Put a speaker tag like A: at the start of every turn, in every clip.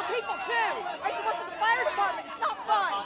A: people too. I used to work for the fire department. It's not fun.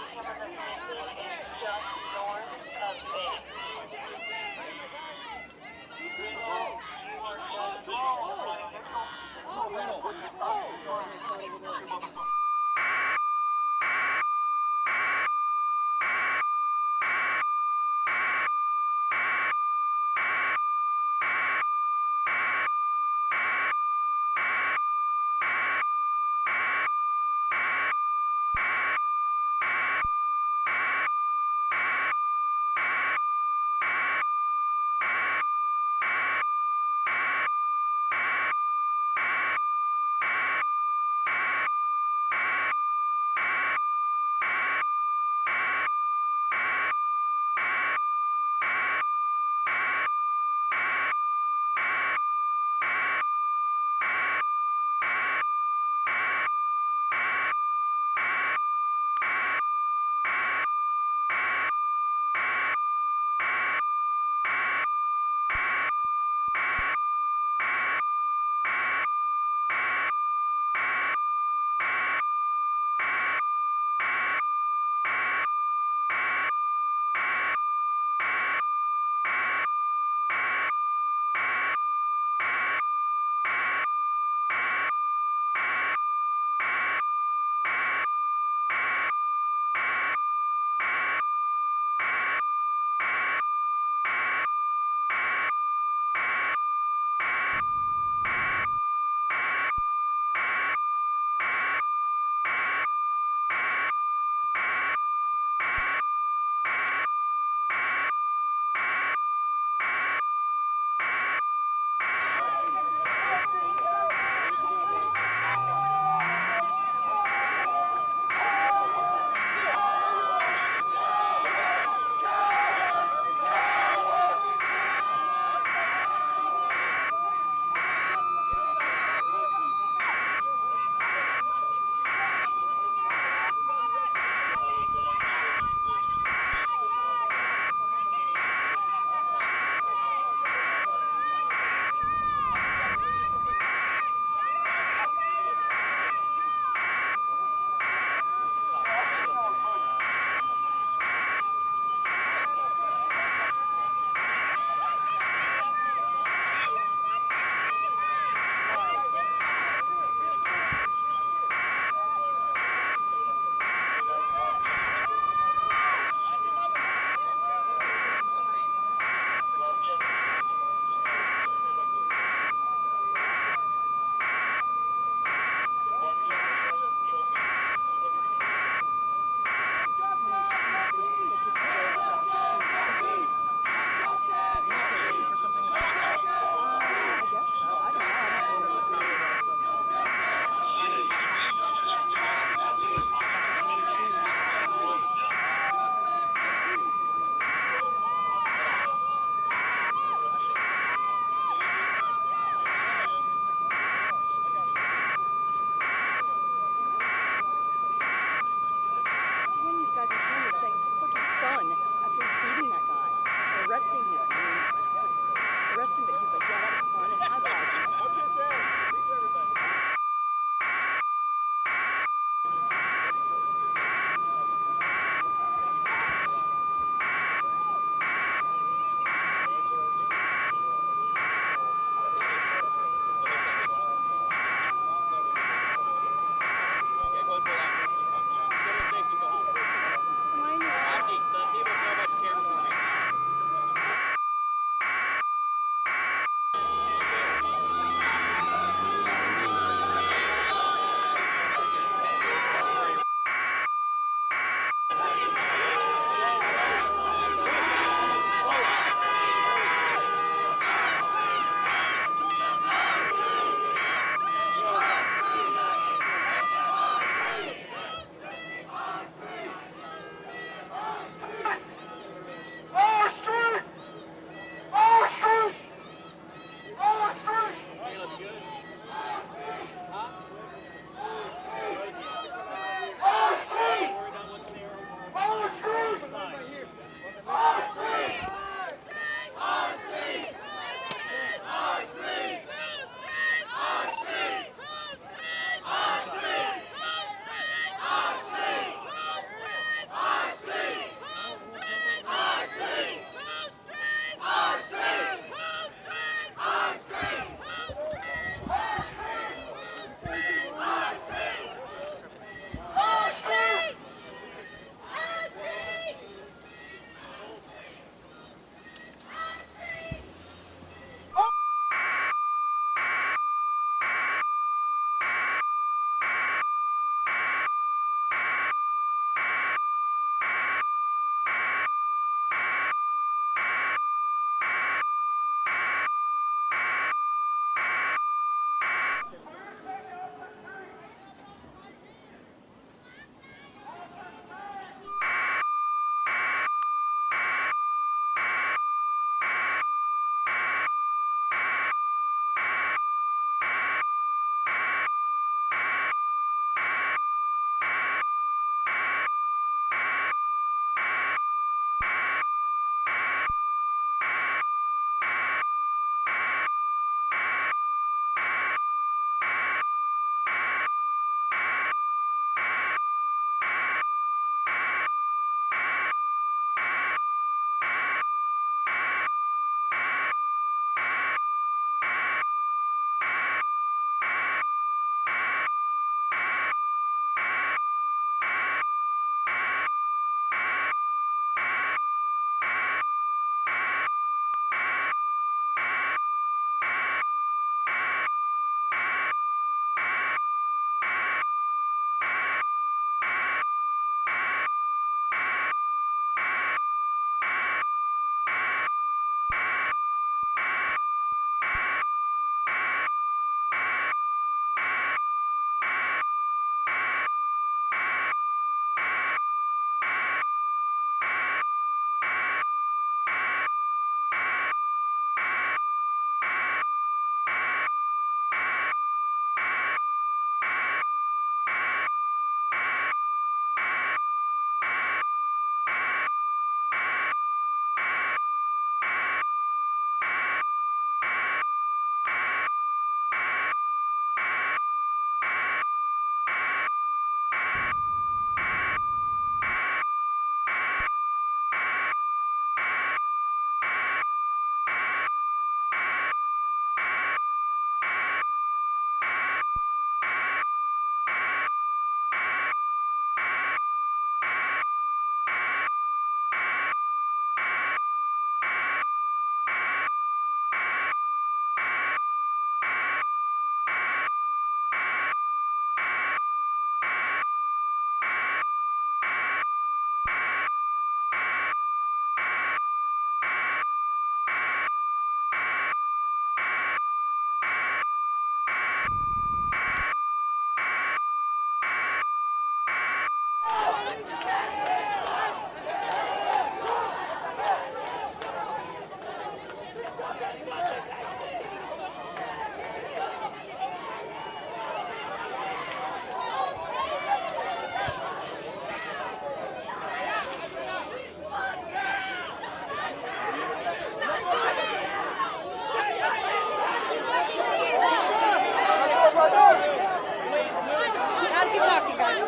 A: talking, guys. Go.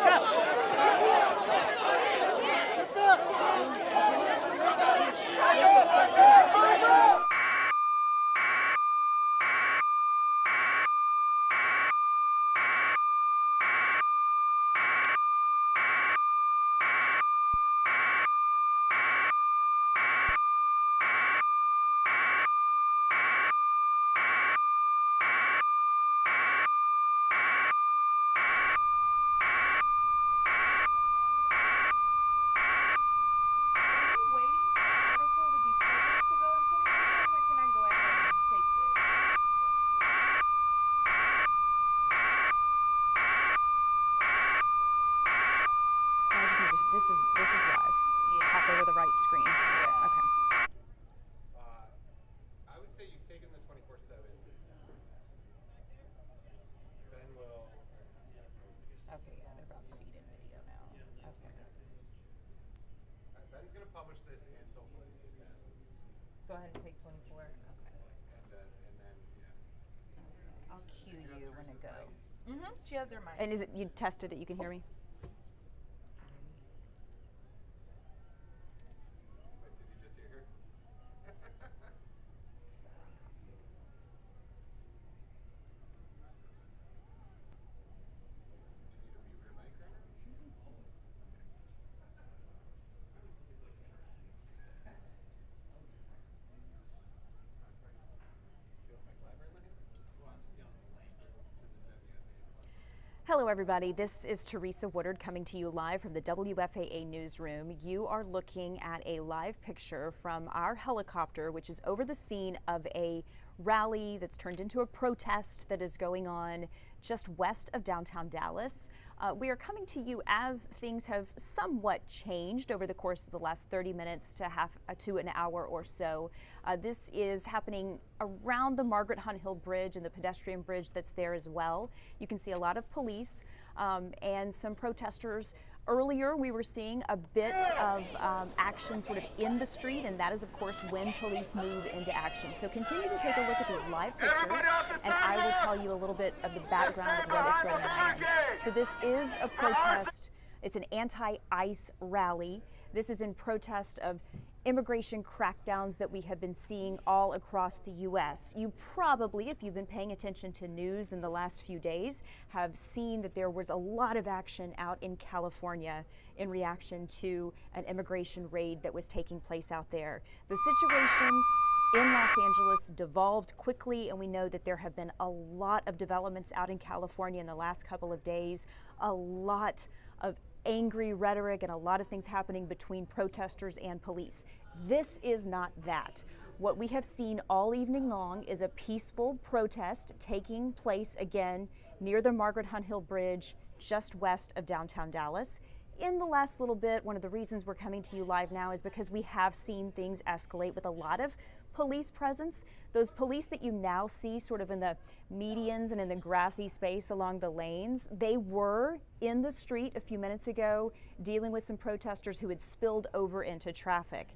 B: This is live. Yeah. Talk over the right screen. Yeah. Okay.
C: I would say you've taken the 24/7. Ben will.
B: Okay, yeah, they're about to feed in video now. Okay.
C: Ben's gonna publish this and social media.
B: Go ahead and take 24. Okay.
C: And then yeah.
B: Okay. I'll cue you when it goes.
A: She has her mic.
B: And is it you tested it? You can hear me? Hello, everybody. This is Teresa Woodard coming to you live from the WFAA newsroom. You are looking at a live picture from our helicopter, which is over the scene of a rally that's turned into a protest that is going on just west of downtown Dallas. We are coming to you as things have somewhat changed over the course of the last 30 minutes to an hour or so. This is happening around the Margaret Hunt Hill Bridge and the pedestrian bridge that's there as well. You can see a lot of police and some protesters. Earlier, we were seeing a bit of action sort of in the street, and that is, of course, when police move into action. So continue to take a look at these live pictures, and I will tell you a little bit of the background of what is going on. So this is a protest. It's an anti-ICE rally. This is in protest of immigration crackdowns that we have been seeing all across the U.S. You probably, if you've been paying attention to news in the last few days, have seen that there was a lot of action out in California in reaction to an immigration raid that was taking place out there. The situation in Los Angeles devolved quickly, and we know that there have been a lot of developments out in California in the last couple of days, a lot of angry rhetoric and a lot of things happening between protesters and police. This is not that. What we have seen all evening long is a peaceful protest taking place again near the Margaret Hunt Hill Bridge just west of downtown Dallas. In the last little bit, one of the reasons we're coming to you live now is because we have seen things escalate with a lot of police presence. Those police that you now see sort of in the medians and in the grassy space along the lanes, they were in the street a few minutes ago dealing with some protesters who had spilled over into traffic.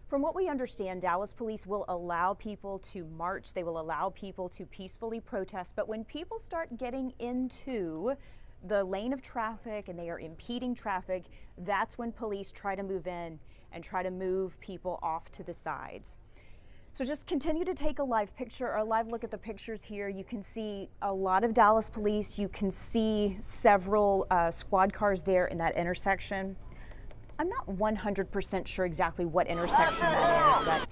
B: From what we understand, Dallas police will allow people to march, they will allow people to peacefully protest, but when people start getting into the lane of traffic and they are impeding traffic, that's when police try to move in and try to move people off to the sides. So just continue to take a live picture or a live look at the pictures here. You can see a lot of Dallas police. You can see several squad cars there in that intersection. I'm not 100% sure exactly what intersection that is, but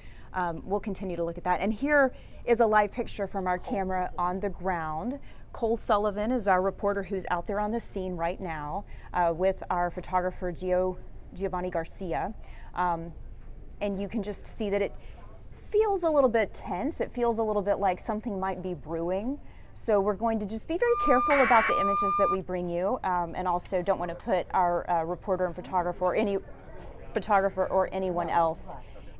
B: we'll continue to look at that. And here is a live picture from our camera on the ground. Cole Sullivan is our reporter who's out there on the scene right now with our photographer Giovanni Garcia. And you can just see that it feels a little bit tense. It feels a little bit like something might be brewing. So we're going to just be very careful about the images that we bring you, and also don't want to put our reporter and photographer or anyone else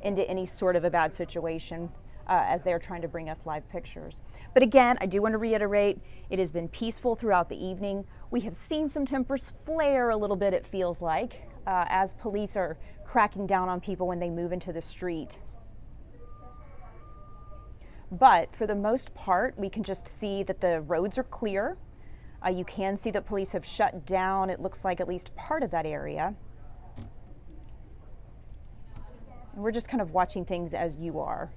B: into any sort of a bad situation as they're trying to bring us live pictures. But again, I do want to reiterate, it has been peaceful throughout the evening. We have seen some tempers flare a little bit, it feels like, as police are cracking down on people when they move into the street. But for the most part, we can just see that the roads are clear. You can see that police have shut down, it looks like, at least part of that area. And we're just kind of watching things as you are.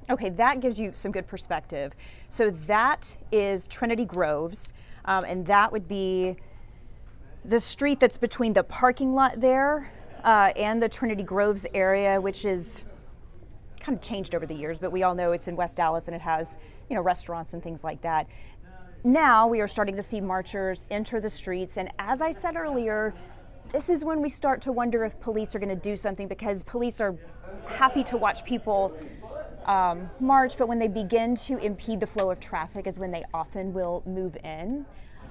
B: Okay, that gives you some good perspective. So that is Trinity Groves, and that would be the street that's between the parking lot there and the Trinity Groves area, which is kind of changed over the years, but we all know it's in West Dallas and it has, restaurants and things like that. Now we are starting to see marchers enter the streets, and as I said earlier, this is when we start to wonder if police are going to do something, because police are happy to watch people march, but when they begin to impede the flow of traffic is when they often will move in.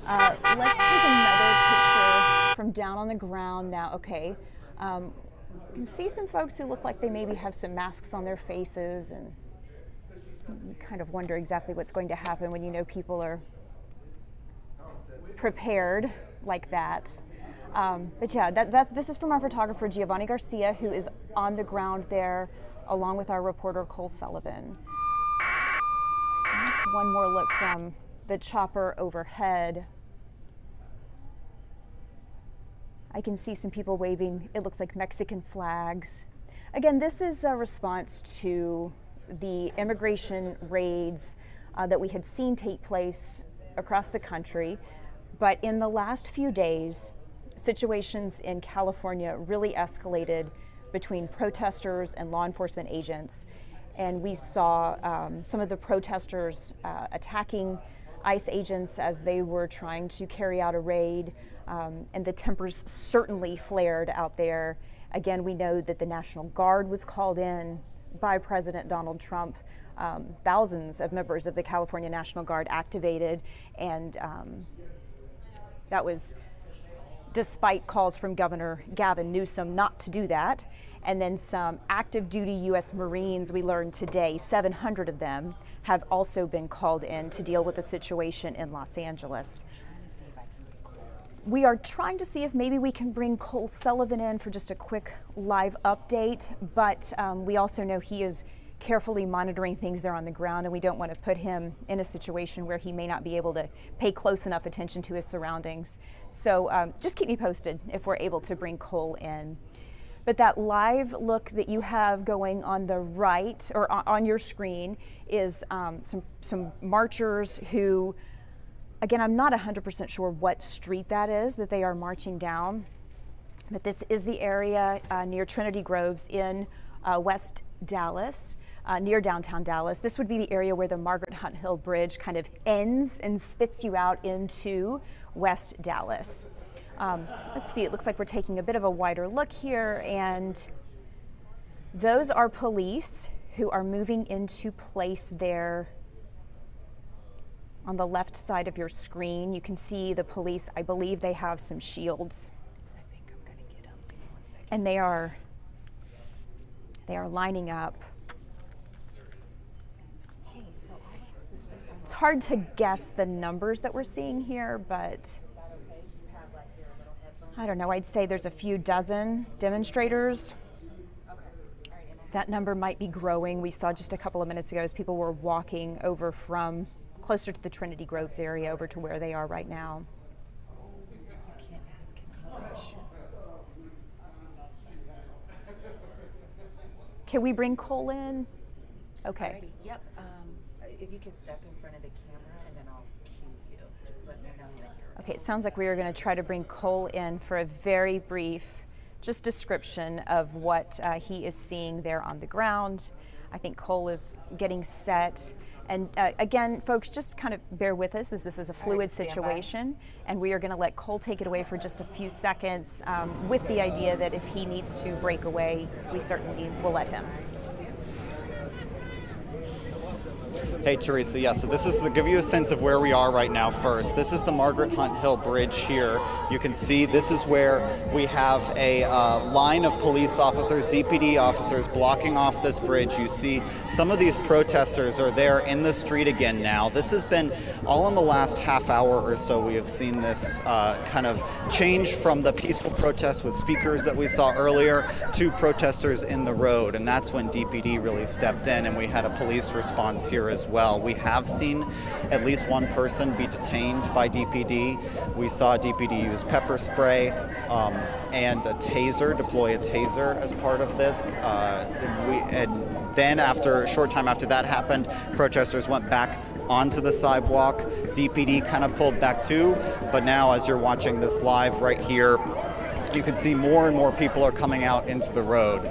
B: Let's take another picture from down on the ground now. Okay. You can see some folks who look like they maybe have some masks on their faces, and you kind of wonder exactly what's going to happen when you know people are prepared like that. But yeah, this is from our photographer Giovanni Garcia, who is on the ground there, along with our reporter Cole Sullivan. That's one more look from the chopper overhead. I can see some people waving, it looks like Mexican flags. Again, this is a response to the immigration raids that we had seen take place across the country. But in the last few days, situations in California really escalated between protesters and law enforcement agents. And we saw some of the protesters attacking ICE agents as they were trying to carry out a raid. And the tempers certainly flared out there. Again, we know that the National Guard was called in by President Donald Trump. Thousands of members of the California National Guard activated, and that was despite calls from Governor Gavin Newsom not to do that. And then some active duty U.S. Marines, we learned today, 700 of them have also been called in to deal with the situation in Los Angeles. We are trying to see if maybe we can bring Cole Sullivan in for just a quick live update, but we also know he is carefully monitoring things there on the ground, and we don't want to put him in a situation where he may not be able to pay close enough attention to his surroundings. So just keep me posted if we're able to bring Cole in. But that live look that you have going on the right, or on your screen, is some marchers who, again, I'm not 100% sure what street that is that they are marching down, but this is the area near Trinity Groves in West Dallas, near downtown Dallas. This would be the area where the Margaret Hunt Hill Bridge kind of ends and spits you out into West Dallas. Let's see, it looks like we're taking a bit of a wider look here, and those are police who are moving into place there. On the left side of your screen, you can see the police. I believe they have some shields.
D: I think I'm gonna get them. Give me 1 second.
B: And they are lining up. It's hard to guess the numbers that we're seeing here, but I don't know. I'd say there's a few dozen demonstrators. That number might be growing. We saw just a couple of minutes ago as people were walking over from closer to the Trinity Groves area over to where they are right now.
D: You can't ask him any questions.
B: Can we bring Cole in? Okay.
D: Alrighty. Yep. If you can step in front of the camera, and then I'll cue you. Just let me know that you're
B: Okay, it sounds like we are going to try to bring Cole in for a very brief just description of what he is seeing there on the ground. I think Cole is getting set. And again, folks, just kind of bear with us as this is a fluid situation, and we are going to let Cole take it away for just a few seconds with the idea that if he needs to break away, we certainly will let him.
E: Hey, Teresa. Yeah, so this is to give you a sense of where we are right now first. This is the Margaret Hunt Hill Bridge here. You can see this is where we have a line of police officers, DPD officers, blocking off this bridge. You see some of these protesters are there in the street again now. This has been all in the last half hour or so. We have seen this kind of change from the peaceful protests with speakers that we saw earlier to protesters in the road. And that's when DPD really stepped in, and we had a police response here as well. well. We have seen at least one person be detained by DPD. We saw DPD use pepper spray and a taser, deploy a taser as part of this. And then after a short time after that happened, protesters went back onto the sidewalk. DPD kind of pulled back too, but now as you're watching this live right here, you can see more and more people are coming out into the road.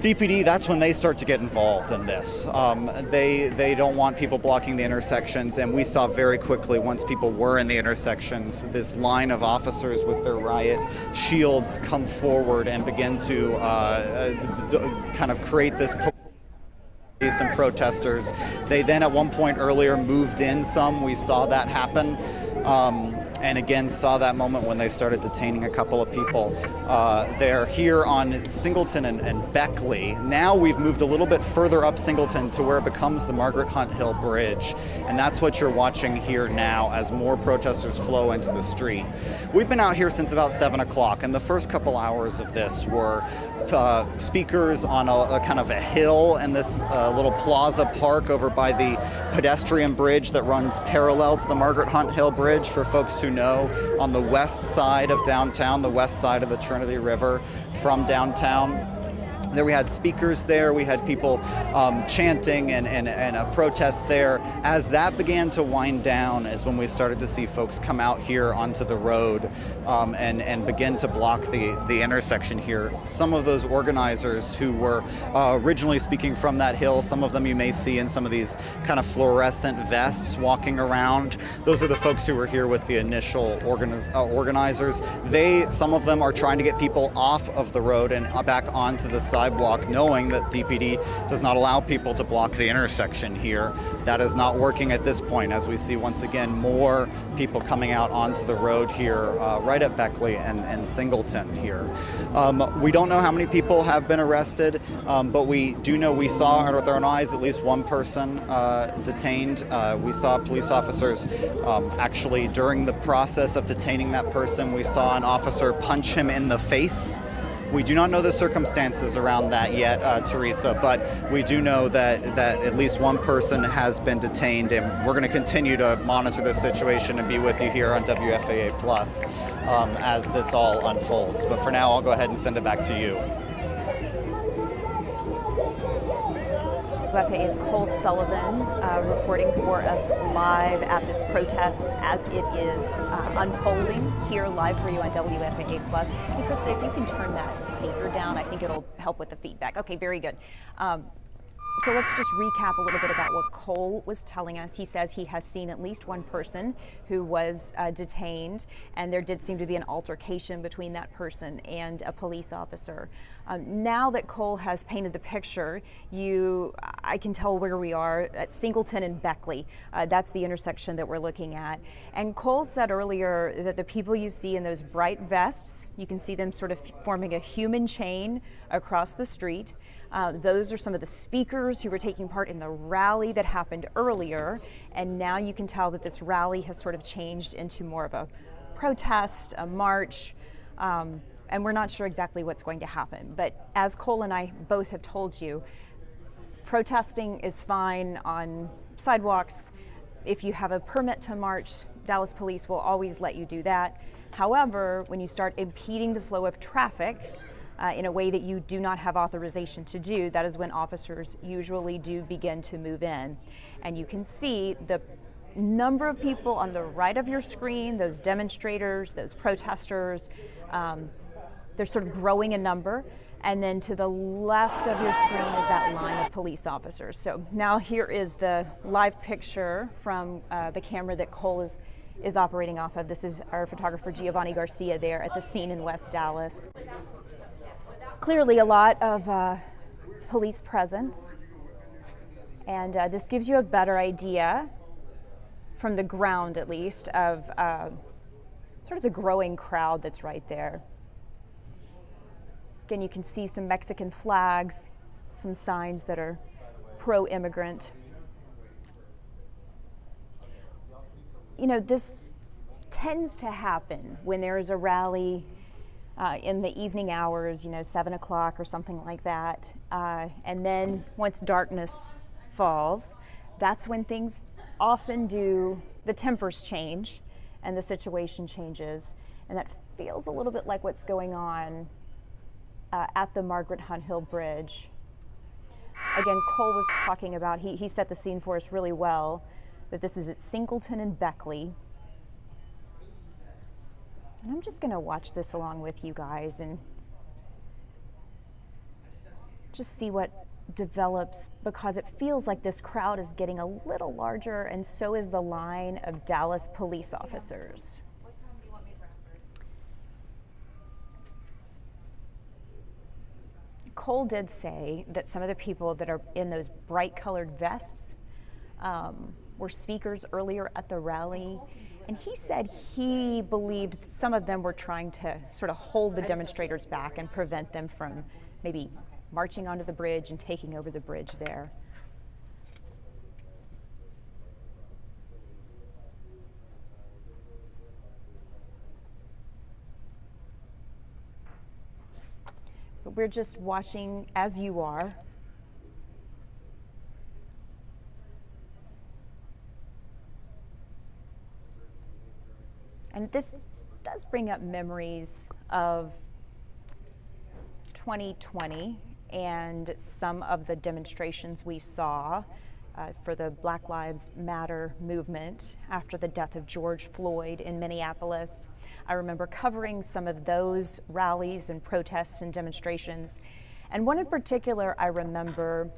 E: DPD, that's when they start to get involved in this. They don't want people blocking the intersections, and we saw very quickly once people were in the intersections, this line of officers with their riot shields come forward and begin to kind of create this police and protesters. They then at one point earlier moved in some. We saw that happen. And again, saw that moment when they started detaining a couple of people. They're here on Singleton and Beckley. Now we've moved a little bit further up Singleton to where it becomes the Margaret Hunt Hill Bridge. And that's what you're watching here now as more protesters flow into the street. We've been out here since about 7 o'clock, and the first couple hours of this were speakers on a kind of a hill in this little plaza park over by the pedestrian bridge that runs parallel to the Margaret Hunt Hill Bridge, for folks who know, on the west side of downtown, the west side of the Trinity River from downtown. There we had speakers there, we had people chanting and a protest there. As that began to wind down is when we started to see folks come out here onto the road and begin to block the intersection here. Some of those organizers who were originally speaking from that hill, some of them you may see in some of these kind of fluorescent vests walking around. Those are the folks who were here with the initial organizers. Some of them are trying to get people off of the road and back onto the sidewalk, knowing that DPD does not allow people to block the intersection here. That is not working at this point, as we see once again more people coming out onto the road here right at Beckley and Singleton here. We don't know how many people have been arrested, but we do know we saw with our own eyes at least one person detained. We saw police officers actually during the process of detaining that person, we saw an officer punch him in the face. We do not know the circumstances around that yet, Teresa, but we do know that at least one person has been detained, and we're going to continue to monitor this situation and be with you here on WFAA Plus as this all unfolds. But for now, I'll go ahead and send it back to you.
B: WFAA's Cole Sullivan reporting for us live at this protest as it is unfolding here live for you on WFAA Plus. Hey, Krista, if you can turn that speaker down, I think it'll help with the feedback. Okay, very good. So let's just recap a little bit about what Cole was telling us. He says he has seen at least one person who was detained, and there did seem to be an altercation between that person and a police officer. Now that Cole has painted the picture, I can tell where we are at Singleton and Beckley. That's the intersection that we're looking at. And Cole said earlier that the people you see in those bright vests, you can see them sort of forming a human chain across the street. Those are some of the speakers who were taking part in the rally that happened earlier, and now you can tell that this rally has sort of changed into more of a protest, a march, and we're not sure exactly what's going to happen. But as Cole and I both have told you, protesting is fine on sidewalks. If you have a permit to march, Dallas police will always let you do that. However, when you start impeding the flow of traffic, in a way that you do not have authorization to do, that is when officers usually do begin to move in. And you can see the number of people on the right of your screen, those demonstrators, those protesters, they're sort of growing in number. And then to the left of your screen is that line of police officers. So now here is the live picture from the camera that Cole is operating off of. This is our photographer Giovanni Garcia there at the scene in West Dallas. Clearly a lot of police presence, and this gives you a better idea, from the ground at least, of sort of the growing crowd that's right there. Again, you can see some Mexican flags, some signs that are pro-immigrant. You know, this tends to happen when there is a rally in the evening hours, 7 o'clock or something like that. And then once darkness falls, that's when things often do, the tempers change and the situation changes. And that feels a little bit like what's going on at the Margaret Hunt Hill Bridge. Again, Cole was talking about, he set the scene for us really well, that this is at Singleton and Beckley. And I'm just gonna watch this along with you guys and just see what develops, because it feels like this crowd is getting a little larger, and so is the line of Dallas police officers.
D: What time do you want me for after?
B: Cole did say that some of the people that are in those bright colored vests were speakers earlier at the rally, and he said he believed some of them were trying to sort of hold the demonstrators back and prevent them from maybe marching onto the bridge and taking over the bridge there. But we're just watching as you are. And this does bring up memories of 2020 and some of the demonstrations we saw for the Black Lives Matter movement after the death of George Floyd in Minneapolis. I remember covering some of those rallies and protests and demonstrations. And one in particular I remember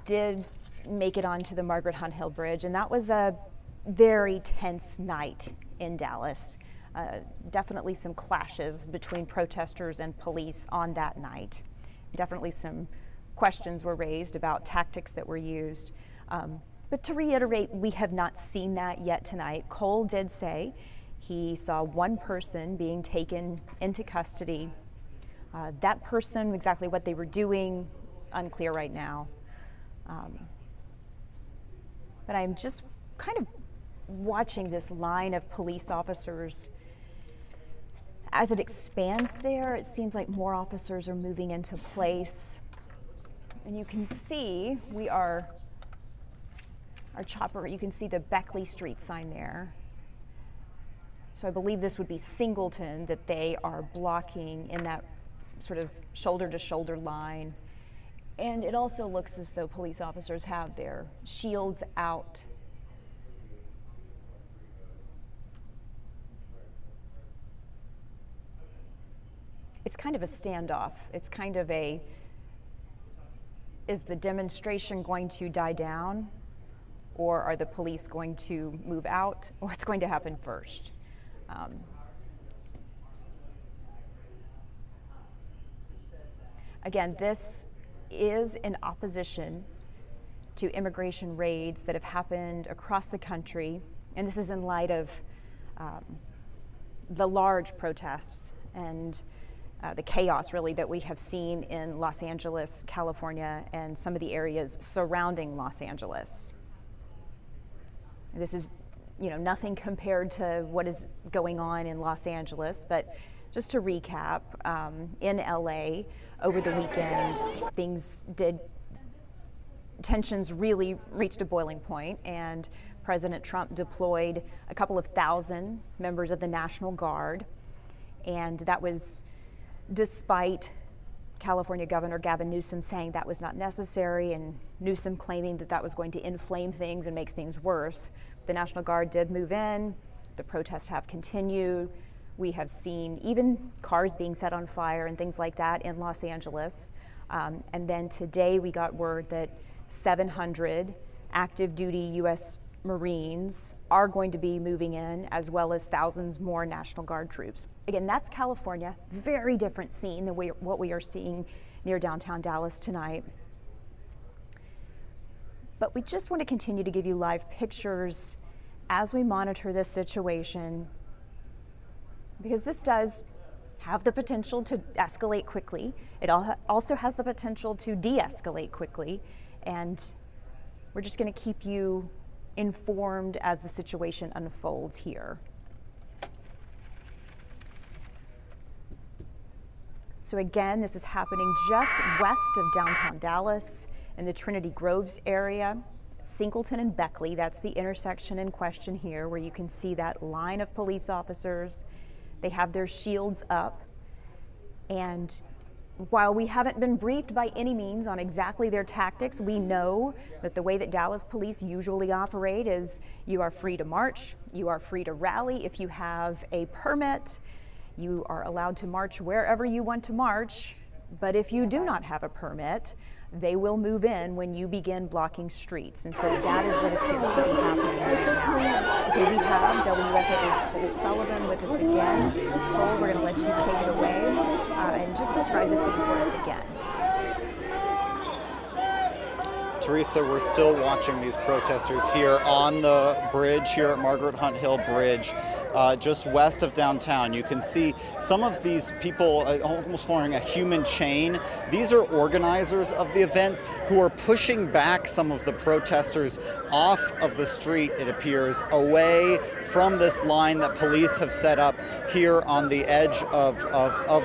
B: did make it onto the Margaret Hunt Hill Bridge, and that was a very tense night in Dallas. Definitely some clashes between protesters and police on that night. Definitely some questions were raised about tactics that were used. But to reiterate, we have not seen that yet tonight. Cole did say he saw one person being taken into custody. That person, exactly what they were doing, unclear right now. But I'm just kind of watching this line of police officers. As it expands there, it seems like more officers are moving into place. And you can see our chopper, you can see the Beckley Street sign there. So I believe this would be Singleton that they are blocking in that sort of shoulder to shoulder line. And it also looks as though police officers have their shields out. It's kind of a standoff. It's kind of a, is the demonstration going to die down, or are the police going to move out? What's going to happen first? Again, this is in opposition to immigration raids that have happened across the country, and this is in light of the large protests and the chaos, really, that we have seen in Los Angeles, California, and some of the areas surrounding Los Angeles. This is, nothing compared to what is going on in Los Angeles, but just to recap, in LA over the weekend, tensions really reached a boiling point, and President Trump deployed a couple of thousand members of the National Guard, and that was despite California Governor Gavin Newsom saying that was not necessary, and Newsom claiming that that was going to inflame things and make things worse. The National Guard did move in. The protests have continued. We have seen even cars being set on fire and things like that in Los Angeles. And then today we got word that 700 active duty U.S. Marines are going to be moving in, as well as thousands more National Guard troops. Again, that's California. Very different scene than what we are seeing near downtown Dallas tonight. But we just want to continue to give you live pictures as we monitor this situation, because this does have the potential to escalate quickly. It also has the potential to de-escalate quickly, and we're just going to keep you informed as the situation unfolds here. So again, this is happening just west of downtown Dallas in the Trinity Groves area. Singleton and Beckley. That's the intersection in question here, where you can see that line of police officers. They have their shields up, and while we haven't been briefed by any means on exactly their tactics, we know that the way that Dallas police usually operate is you are free to march, you are free to rally. If you have a permit, you are allowed to march wherever you want to march. But if you do not have a permit, they will move in when you begin blocking streets. And so that is what appears to be happening right now. Okay, we have WFAA's Cole Sullivan with us again. Cole, we're going to let you take it away and just describe the scene for us again.
E: Teresa, we're still watching these protesters here on the bridge here at Margaret Hunt Hill Bridge, just west of downtown. You can see some of these people almost forming a human chain. These are organizers of the event who are pushing back some of the protesters off of the street, it appears, away from this line that police have set up here on the edge of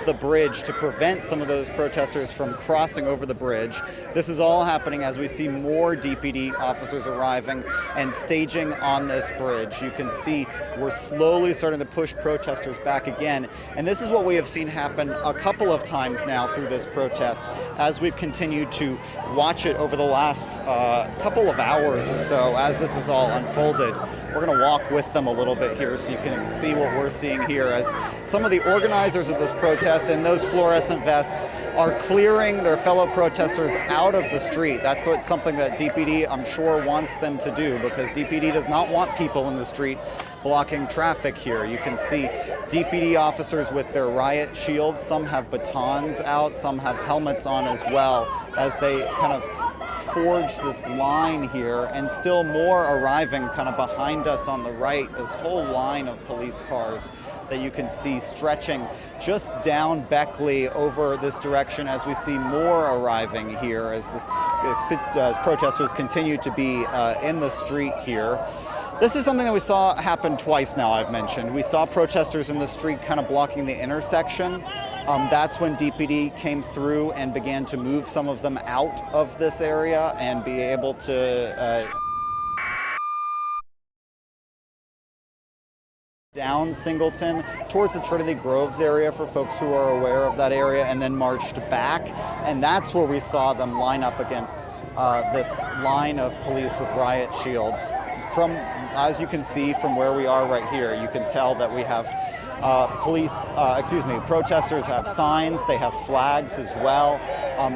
E: the bridge to prevent some of those protesters from crossing over the bridge. This is all happening as we see more DPD officers arriving and staging on this bridge. You can see we're slowly starting to push protesters back again. And this is what we have seen happen a couple of times now through this protest as we've continued to watch it over the last couple of hours or so as this is all unfolded. We're going to walk with them a little bit here so you can see what we're seeing here as some of the organizers of this protest in those fluorescent vests are clearing their fellow protesters out of the street. That's something that DPD, I'm sure, wants them to do, because DPD does not want people in the street blocking traffic here. You can see DPD officers with their riot shields. Some have batons out, some have helmets on as well, as they kind of forge this line here, and still more arriving kind of behind us on the right. This whole line of police cars that you can see stretching just down Beckley over this direction as we see more arriving here as protesters continue to be in the street here. This is something that we saw happen twice now, I've mentioned. We saw protesters in the street kind of blocking the intersection. That's when DPD came through and began to move some of them out of this area and be able to down Singleton towards the Trinity Groves area for folks who are aware of that area, and then marched back. And that's where we saw them line up against this line of police with riot shields. As you can see from where we are right here, you can tell that we have protesters have signs, they have flags as well.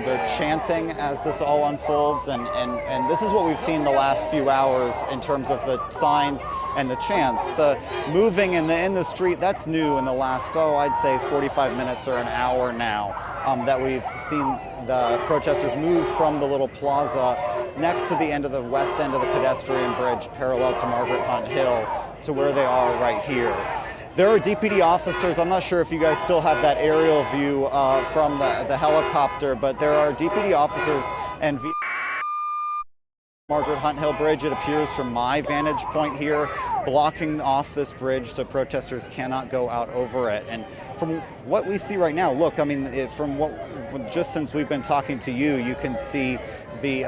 E: They're chanting as this all unfolds, and this is what we've seen the last few hours in terms of the signs and the chants. The moving in the street, that's new in the last, I'd say 45 minutes or an hour now, that we've seen the protesters move from the little plaza next to the end of the west end of the pedestrian bridge parallel to Margaret Hunt Hill to where they are right here. There are DPD officers. I'm not sure if you guys still have that aerial view from the helicopter, but there are DPD officers and Margaret Hunt Hill Bridge, it appears from my vantage point here, blocking off this bridge so protesters cannot go out over it. And from what we see right now, look, I mean, just since we've been talking to you, you can see the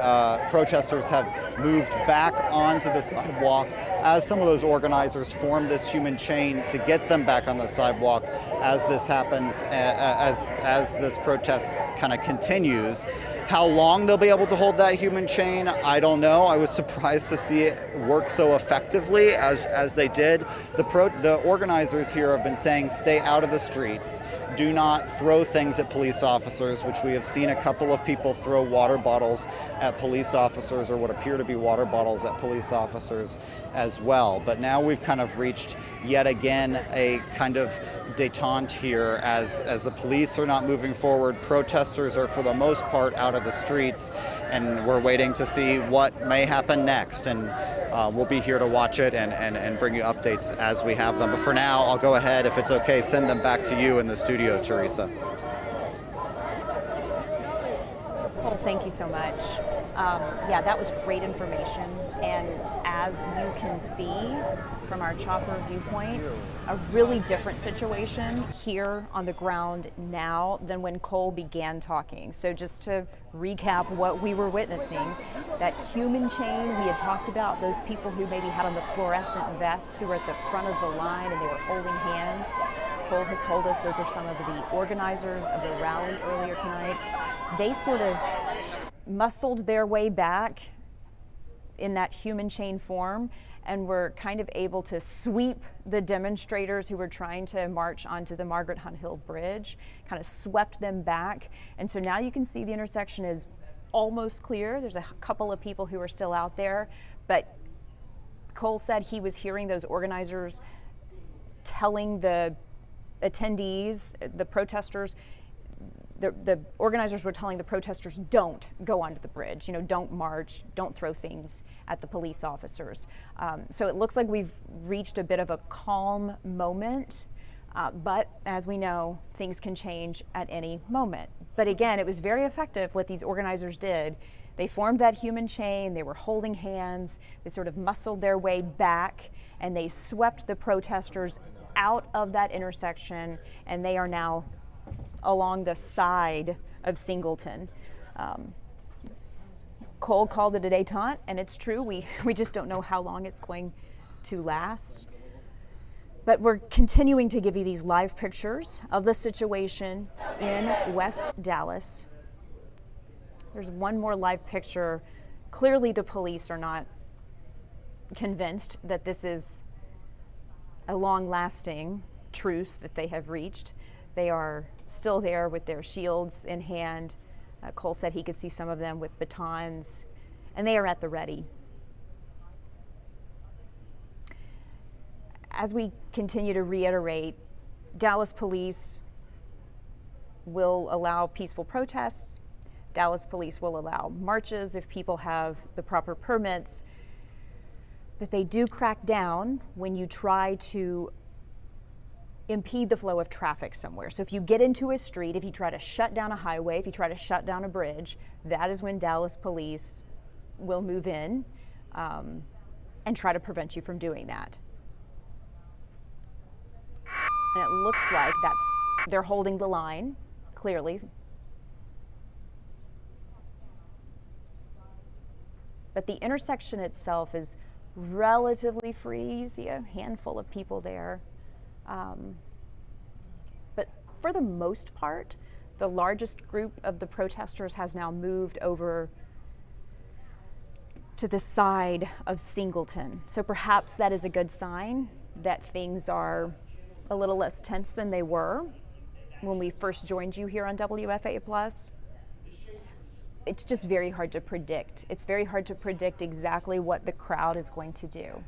E: protesters have moved back onto the sidewalk as some of those organizers form this human chain to get them back on the sidewalk as this happens, as this protest kind of continues. How long they'll be able to hold that human chain, I don't know. I was surprised to see it work so effectively as they did. The organizers here have been saying stay out of the streets, do not throw things at police officers, which we have seen a couple of people throw water bottles at police officers, or what appear to be water bottles at police officers as well. But now we've kind of reached yet again a kind of detente here as the police are not moving forward. Protesters are for the most part out of the streets, and we're waiting to see what may happen next. And we'll be here to watch it and bring you updates as we have them. But for now, I'll go ahead, if it's okay, send them back to you in the studio, Teresa.
B: Cole, thank you so much. Yeah, that was great information. And as you can see from our chopper viewpoint, a really different situation here on the ground now than when Cole began talking. So just to recap what we were witnessing, that human chain we had talked about, those people who maybe had on the fluorescent vests who were at the front of the line and they were holding hands. Cole has told us those are some of the organizers of the rally earlier tonight. They sort of muscled their way back in that human chain form and were kind of able to sweep the demonstrators who were trying to march onto the Margaret Hunt Hill Bridge, kind of swept them back. And so now you can see the intersection is almost clear. There's a couple of people who are still out there, but Cole said he was hearing those organizers telling the attendees, the protesters, the organizers were telling the protesters, don't go onto the bridge, don't march, don't throw things at the police officers. So it looks like we've reached a bit of a calm moment, but as we know, things can change at any moment. But again, it was very effective what these organizers did. They formed that human chain, they were holding hands, they sort of muscled their way back, and they swept the protesters out of that intersection, and they are now along the side of Singleton. Cole called it a detente, and it's true. We just don't know how long it's going to last. But we're continuing to give you these live pictures of the situation in West Dallas. There's one more live picture. Clearly the police are not convinced that this is a long-lasting truce that they have reached. They are still there with their shields in hand. Cole said he could see some of them with batons, and they are at the ready. As we continue to reiterate, Dallas police will allow peaceful protests. Dallas police will allow marches if people have the proper permits. But they do crack down when you try to impede the flow of traffic somewhere. So if you get into a street, if you try to shut down a highway, if you try to shut down a bridge, that is when Dallas police will move in and try to prevent you from doing that. And it looks like they're holding the line, clearly. But the intersection itself is relatively free. You see a handful of people there. But for the most part, the largest group of the protesters has now moved over to the side of Singleton. So perhaps that is a good sign that things are a little less tense than they were when we first joined you here on WFAA+. It's just very hard to predict. It's very hard to predict exactly what the crowd is going to do.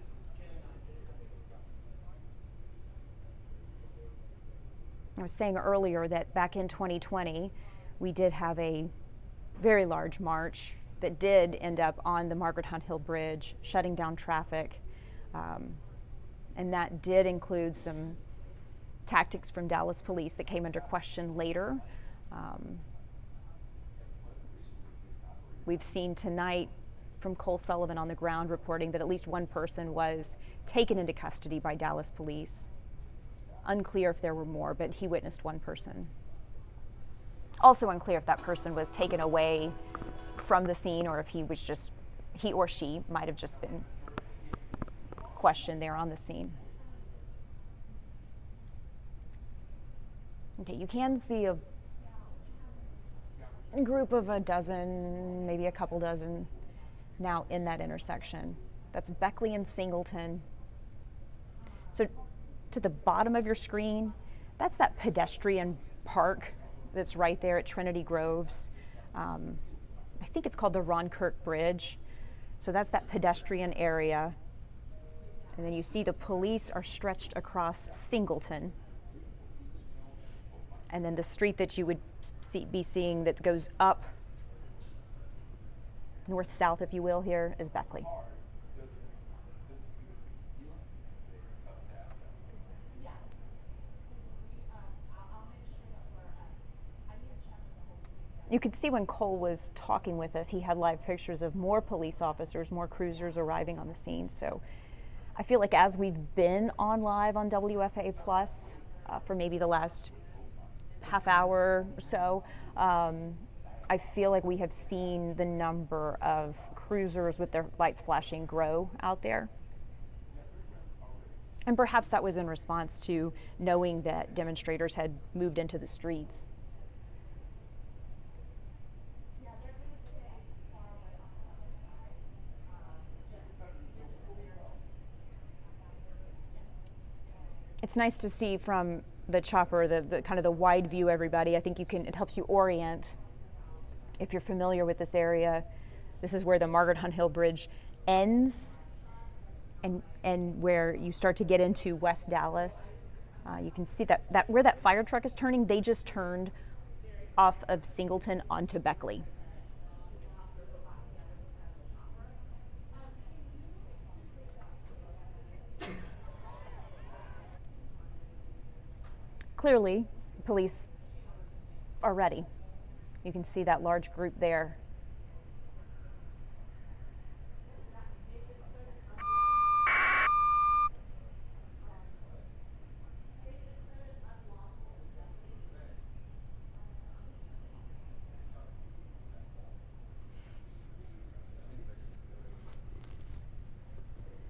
B: I was saying earlier that back in 2020, we did have a very large march that did end up on the Margaret Hunt Hill Bridge, shutting down traffic. And that did include some tactics from Dallas police that came under question later. We've seen tonight from Cole Sullivan on the ground reporting that at least one person was taken into custody by Dallas police. Unclear if there were more, but he witnessed one person. Also unclear if that person was taken away from the scene or if he or she might have just been questioned there on the scene. Okay, you can see a group of a dozen, maybe a couple dozen now in that intersection. That's Beckley and Singleton. So to the bottom of your screen, that's that pedestrian park that's right there at Trinity Groves. I think it's called the Ron Kirk Bridge. So that's that pedestrian area. And then you see the police are stretched across Singleton. And then the street that you would be seeing that goes up north-south, if you will, here is Beckley. You could see when Cole was talking with us, he had live pictures of more police officers, more cruisers arriving on the scene. So I feel like as we've been on live on WFAA Plus for maybe the last half hour or so, I feel like we have seen the number of cruisers with their lights flashing grow out there. And perhaps that was in response to knowing that demonstrators had moved into the streets. It's nice to see from the chopper the kind of the wide view, everybody. I think it helps you orient if you're familiar with this area. This is where the Margaret Hunt Hill Bridge ends and where you start to get into West Dallas. You can see that where that fire truck is turning, they just turned off of Singleton onto Beckley. Clearly, police are ready. You can see that large group there.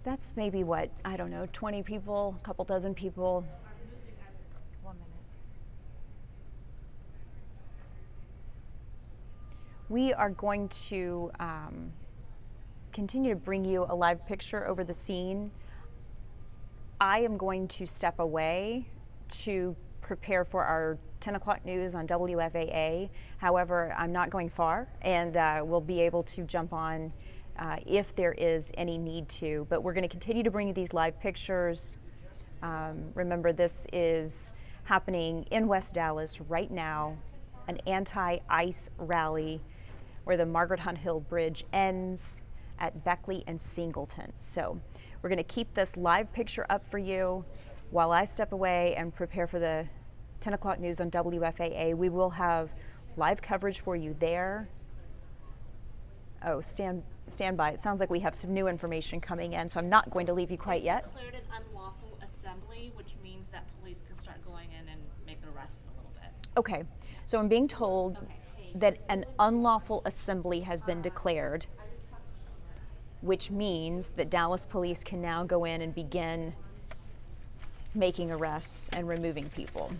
B: That's maybe what, I don't know, 20 people, a couple dozen people. 1 minute. We are going to continue to bring you a live picture over the scene. I am going to step away to prepare for our 10 o'clock news on WFAA. However, I'm not going far, and we'll be able to jump on if there is any need to. But we're going to continue to bring you these live pictures. Remember, this is happening in West Dallas right now, an anti-ICE rally where the Margaret Hunt Hill Bridge ends at Beckley and Singleton. So we're going to keep this live picture up for you while I step away and prepare for the 10 o'clock news on WFAA. We will have live coverage for you there. Oh, stand by. It sounds like we have some new information coming in, so I'm not going to leave you quite yet.
F: Declared an unlawful assembly, which means that police can start going in and make an arrest a little bit.
B: Okay, so I'm being told that an unlawful assembly has been declared, which means that Dallas police can now go in and begin making arrests and removing people.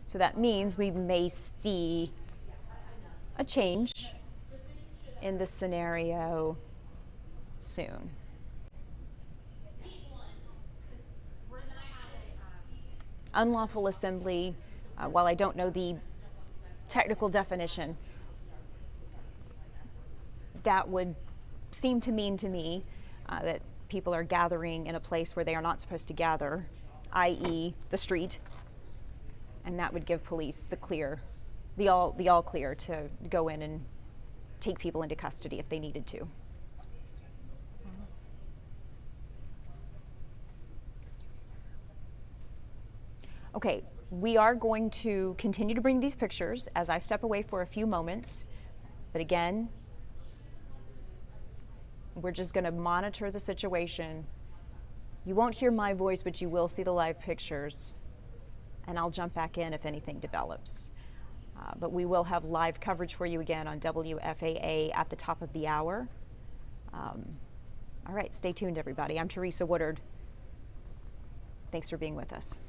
B: So that means we may see a change in this scenario soon. Unlawful assembly, while I don't know the technical definition, that would seem to mean to me that people are gathering in a place where they are not supposed to gather, i.e. the street, and that would give police the all clear to go in and take people into custody if they needed to. Okay, we are going to continue to bring these pictures as I step away for a few moments, but again, we're just going to monitor the situation. You won't hear my voice, but you will see the live pictures, and I'll jump back in if anything develops. But we will have live coverage for you again on WFAA at the top of the hour. All right, stay tuned, everybody. I'm Teresa Woodard. Thanks for being with us.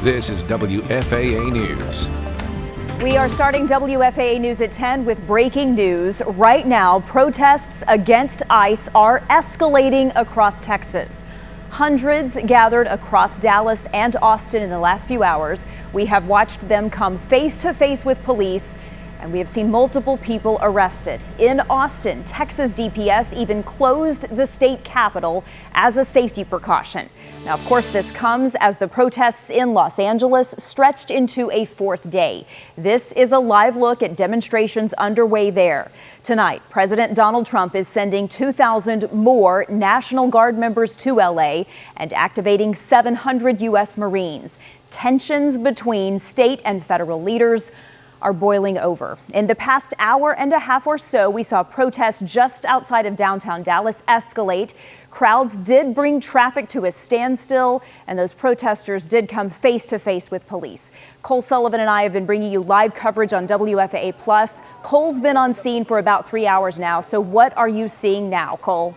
G: This is WFAA News.
B: We are starting WFAA News at 10 with breaking news. Right now, protests against ICE are escalating across Texas. Hundreds gathered across Dallas and Austin in the last few hours. We have watched them come face to face with police, and we have seen multiple people arrested. In Austin, Texas DPS even closed the state capitol as a safety precaution. Now, of course, this comes as the protests in Los Angeles stretched into a fourth day. This is a live look at demonstrations underway there. Tonight, President Donald Trump is sending 2,000 more National Guard members to LA and activating 700 U.S. Marines. Tensions between state and federal leaders are boiling over. In the past hour and a half or so, we saw protests just outside of downtown Dallas escalate. Crowds did bring traffic to a standstill, and those protesters did come face to face with police. Cole Sullivan and I have been bringing you live coverage on WFAA+. Cole's been on scene for about 3 hours now. So what are you seeing now, Cole?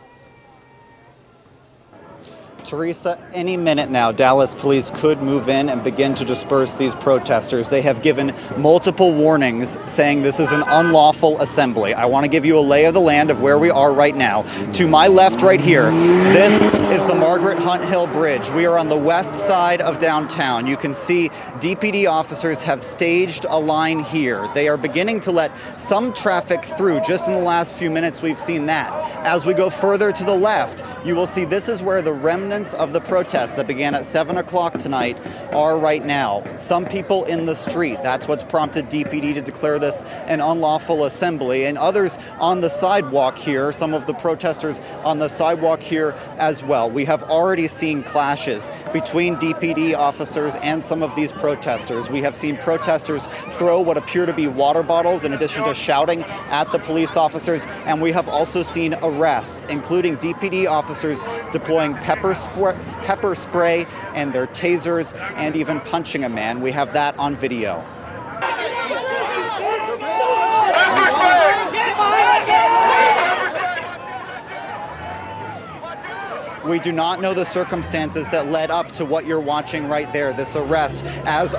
E: Teresa, any minute now, Dallas police could move in and begin to disperse these protesters. They have given multiple warnings saying this is an unlawful assembly. I want to give you a lay of the land of where we are right now. To my left right here, this is the Margaret Hunt Hill Bridge. We are on the west side of downtown. You can see DPD officers have staged a line here. They are beginning to let some traffic through. Just in the last few minutes, we've seen that. As we go further to the left, you will see this is where the remnants of the protests that began at 7 o'clock tonight are right now. Some people in the street. That's what's prompted DPD to declare this an unlawful assembly. And others on the sidewalk here, some of the protesters on the sidewalk here as well. We have already seen clashes between DPD officers and some of these protesters. We have seen protesters throw what appear to be water bottles in addition to shouting at the police officers. And we have also seen arrests, including DPD officers deploying pepper spray and their tasers and even punching a man. We have that on video. We do not know the circumstances that led up to what you're watching right there, this arrest, as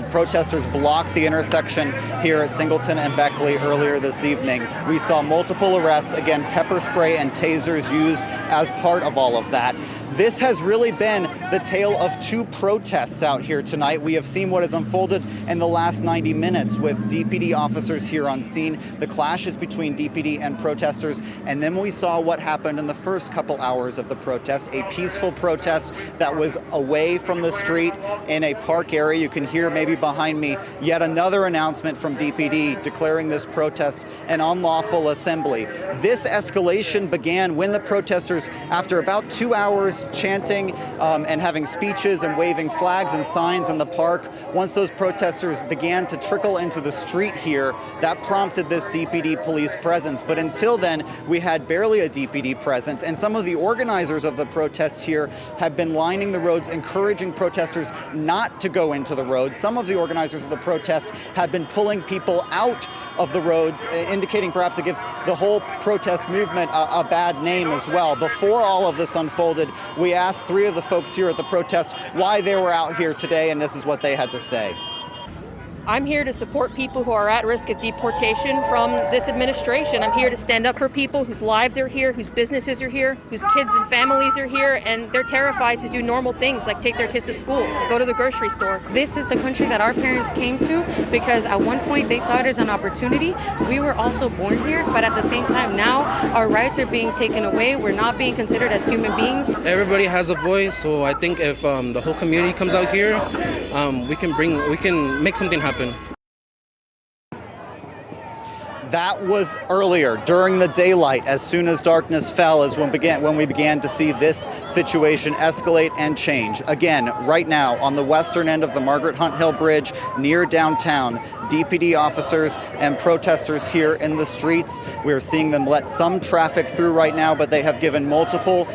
E: protesters blocked the intersection here at Singleton and Beckley earlier this evening. We saw multiple arrests, again, pepper spray and tasers used as part of all of that. This has really been the tale of two protests out here tonight. We have seen what has unfolded in the last 90 minutes with DPD officers here on scene, the clashes between DPD and protesters, and then we saw what happened in the first couple hours of the protest, a peaceful protest that was away from the street in a park area. You can hear maybe behind me yet another announcement from DPD declaring this protest an unlawful assembly. This escalation began when the protesters, after about 2 hours chanting and having speeches and waving flags and signs in the park, once those protesters began to trickle into the street here, that prompted this DPD police presence. But until then, we had barely a DPD presence, and some of the organizers of the protest here have been lining the roads, encouraging protesters not to go into the roads. Some of the organizers of the protest have been pulling people out of the roads, indicating perhaps it gives the whole protest movement a bad name as well. Before all of this unfolded, we asked three of the folks here at the protest why they were out here today, and this is what they had to say.
H: I'm here to support people who are at risk of deportation from this administration. I'm here to stand up for people whose lives are here, whose businesses are here, whose kids and families are here, and they're terrified to do normal things like take their kids to school, go to the grocery store.
I: This is the country that our parents came to because at one point they saw it as an opportunity. We were also born here, but at the same time now our rights are being taken away. We're not being considered as human beings.
J: Everybody has a voice, so I think if the whole community comes out here, we can make something happen.
E: That was earlier, during the daylight, as soon as darkness fell, is when we began to see this situation escalate and change. Again, right now, on the western end of the Margaret Hunt Hill Bridge, near downtown, DPD officers and protesters here in the streets. We're seeing them let some traffic through right now, but they have given multiple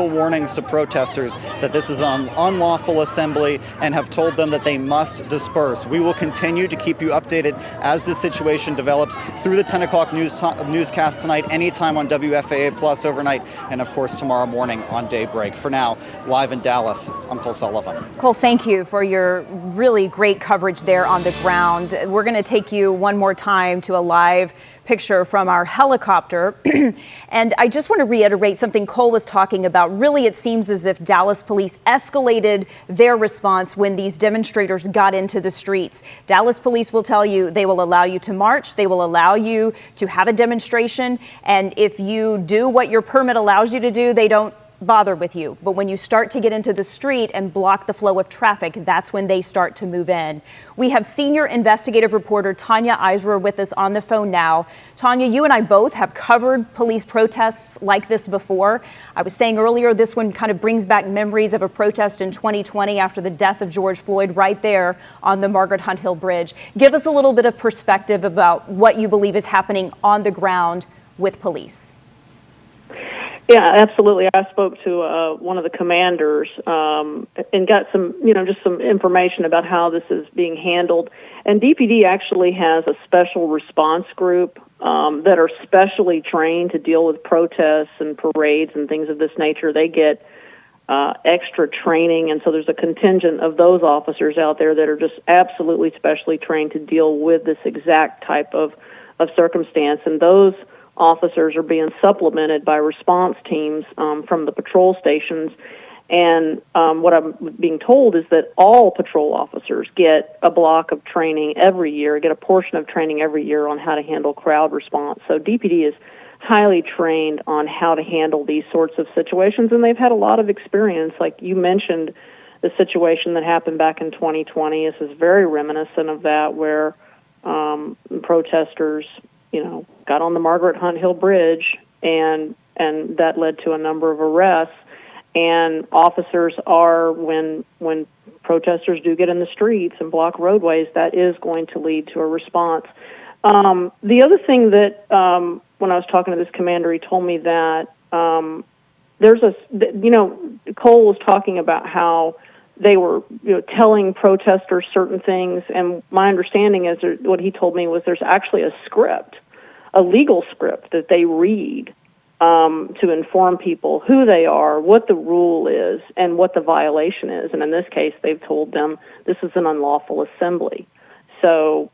E: warnings to protesters that this is an unlawful assembly and have told them that they must disperse. We will continue to keep you updated as the situation develops through the 10 o'clock newscast tonight, anytime on WFAA Plus overnight, and of course tomorrow morning on Daybreak. For now, live in Dallas, I'm Cole Sullivan.
B: Cole, thank you for your really great coverage there on the ground. We're going to take you one more time to a live picture from our helicopter. And I just want to reiterate something Cole was talking about. Really, it seems as if Dallas police escalated their response when these demonstrators got into the streets. Dallas police will tell you they will allow you to march. They will allow you to have a demonstration. And if you do what your permit allows you to do, they don't bother with you. But when you start to get into the street and block the flow of traffic, that's when they start to move in. We have senior investigative reporter Tanya Eiserer with us on the phone now. Tanya, you and I both have covered police protests like this before. I was saying earlier, this one kind of brings back memories of a protest in 2020 after the death of George Floyd right there on the Margaret Hunt Hill Bridge. Give us a little bit of perspective about what you believe is happening on the ground with police.
K: Yeah, absolutely. I spoke to one of the commanders and got some, just some information about how this is being handled. And DPD actually has a special response group that are specially trained to deal with protests and parades and things of this nature. They get extra training, and so there's a contingent of those officers out there that are just absolutely specially trained to deal with this exact type of circumstance. And those officers are being supplemented by response teams from the patrol stations. And what I'm being told is that all patrol officers get a block of training every year, get a portion of training every year on how to handle crowd response. So DPD is highly trained on how to handle these sorts of situations, and they've had a lot of experience. Like you mentioned, the situation that happened back in 2020, this is very reminiscent of that, where protesters got on the Margaret Hunt Hill Bridge, and that led to a number of arrests. And officers are, when protesters do get in the streets and block roadways, that is going to lead to a response. The other thing that, when I was talking to this commander, he told me that Cole was talking about how they were, telling protesters certain things, and my understanding is what he told me was there's actually a script, a legal script that they read to inform people who they are, what the rule is, and what the violation is. And in this case, they've told them this is an unlawful assembly. So,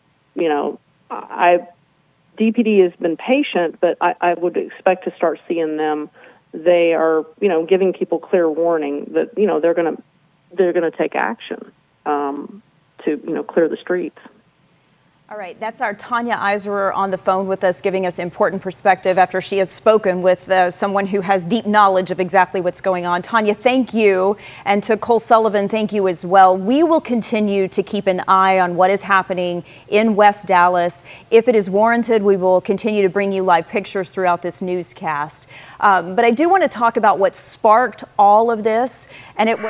K: DPD has been patient, but I would expect to start seeing them. They are, giving people clear warning that they're going to take action to clear the streets.
B: All right, that's our Tanya Eiserer on the phone with us, giving us important perspective after she has spoken with someone who has deep knowledge of exactly what's going on. Tanya, thank you. And to Cole Sullivan, thank you as well. We will continue to keep an eye on what is happening in West Dallas. If it is warranted, we will continue to bring you live pictures throughout this newscast. But I do want to talk about what sparked all of this, and it was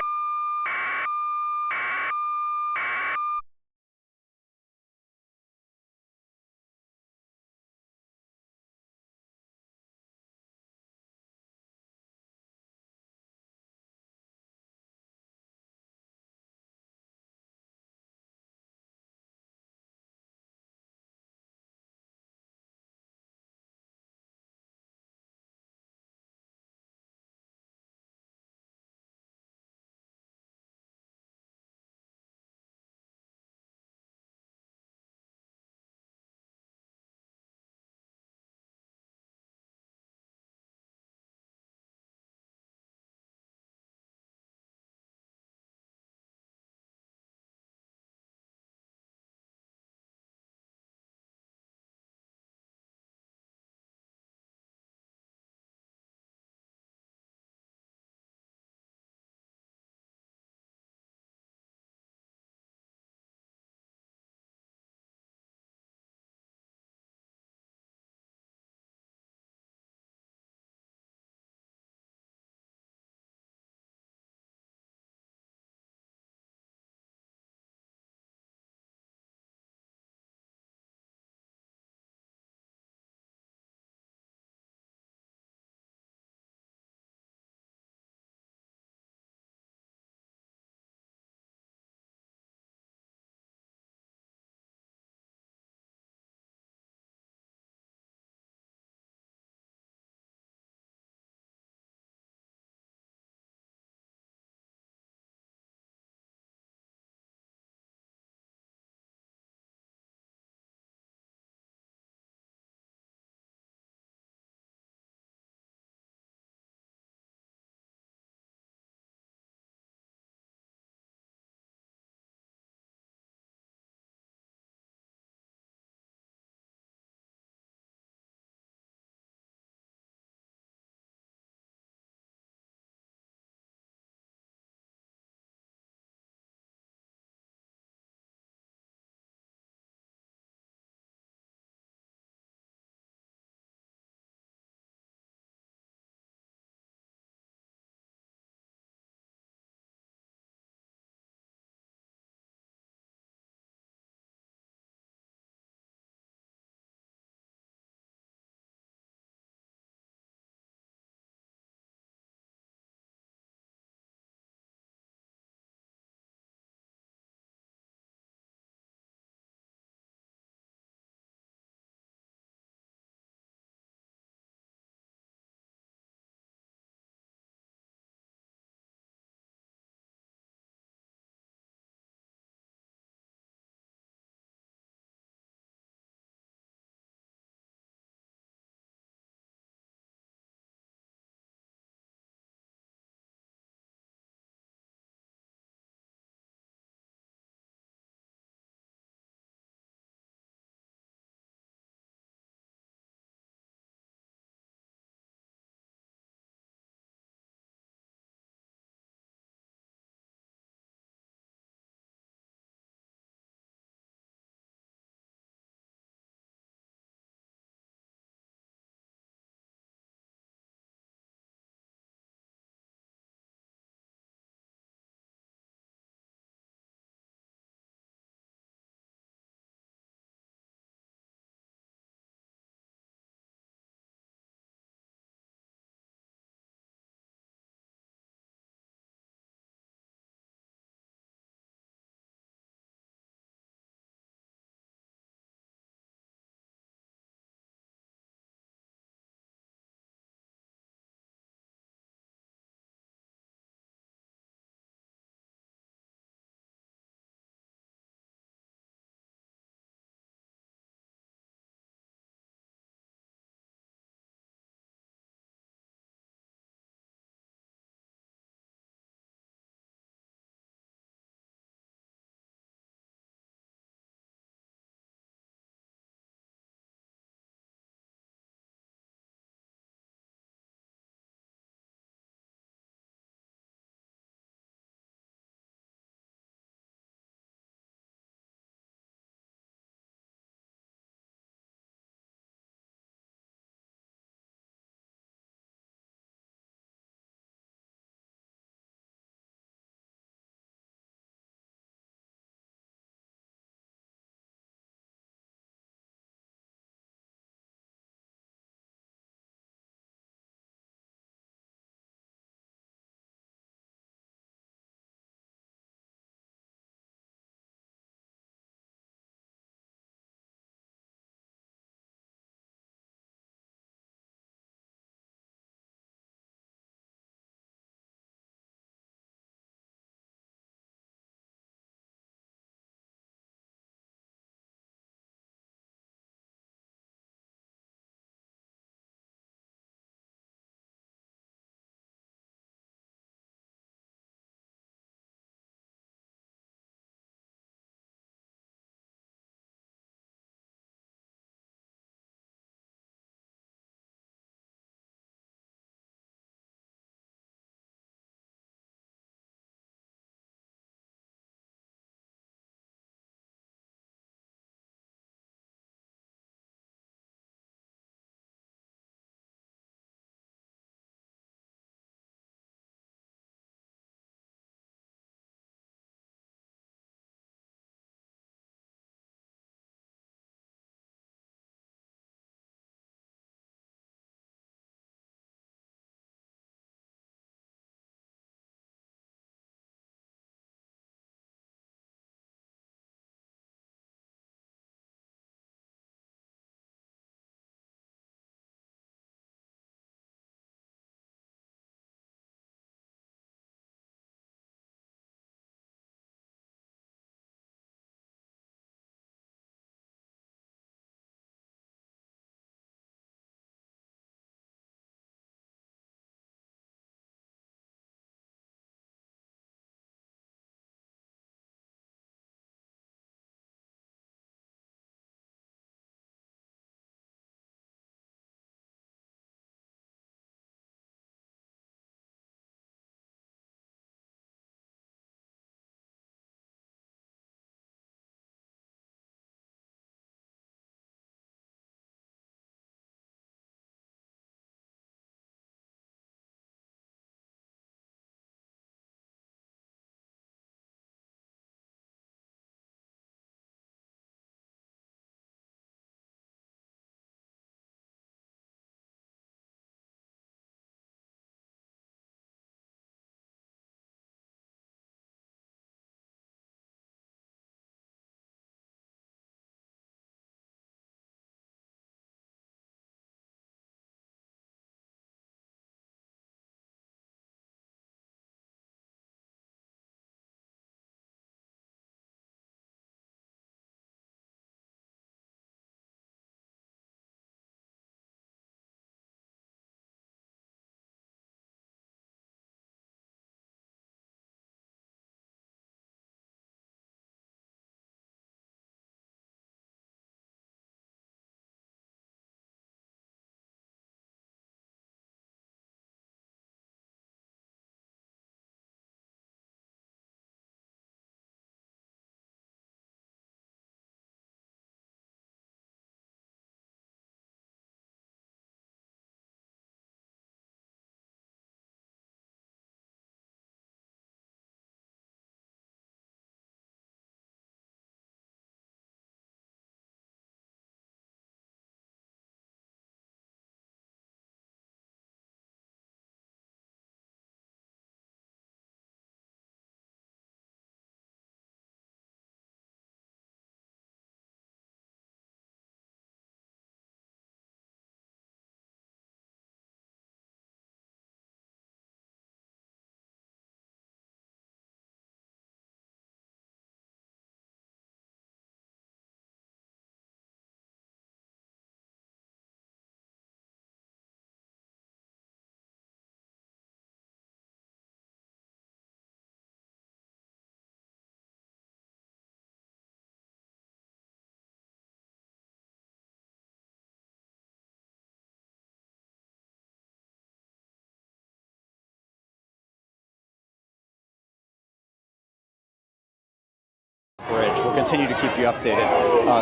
E: We'll continue to keep you updated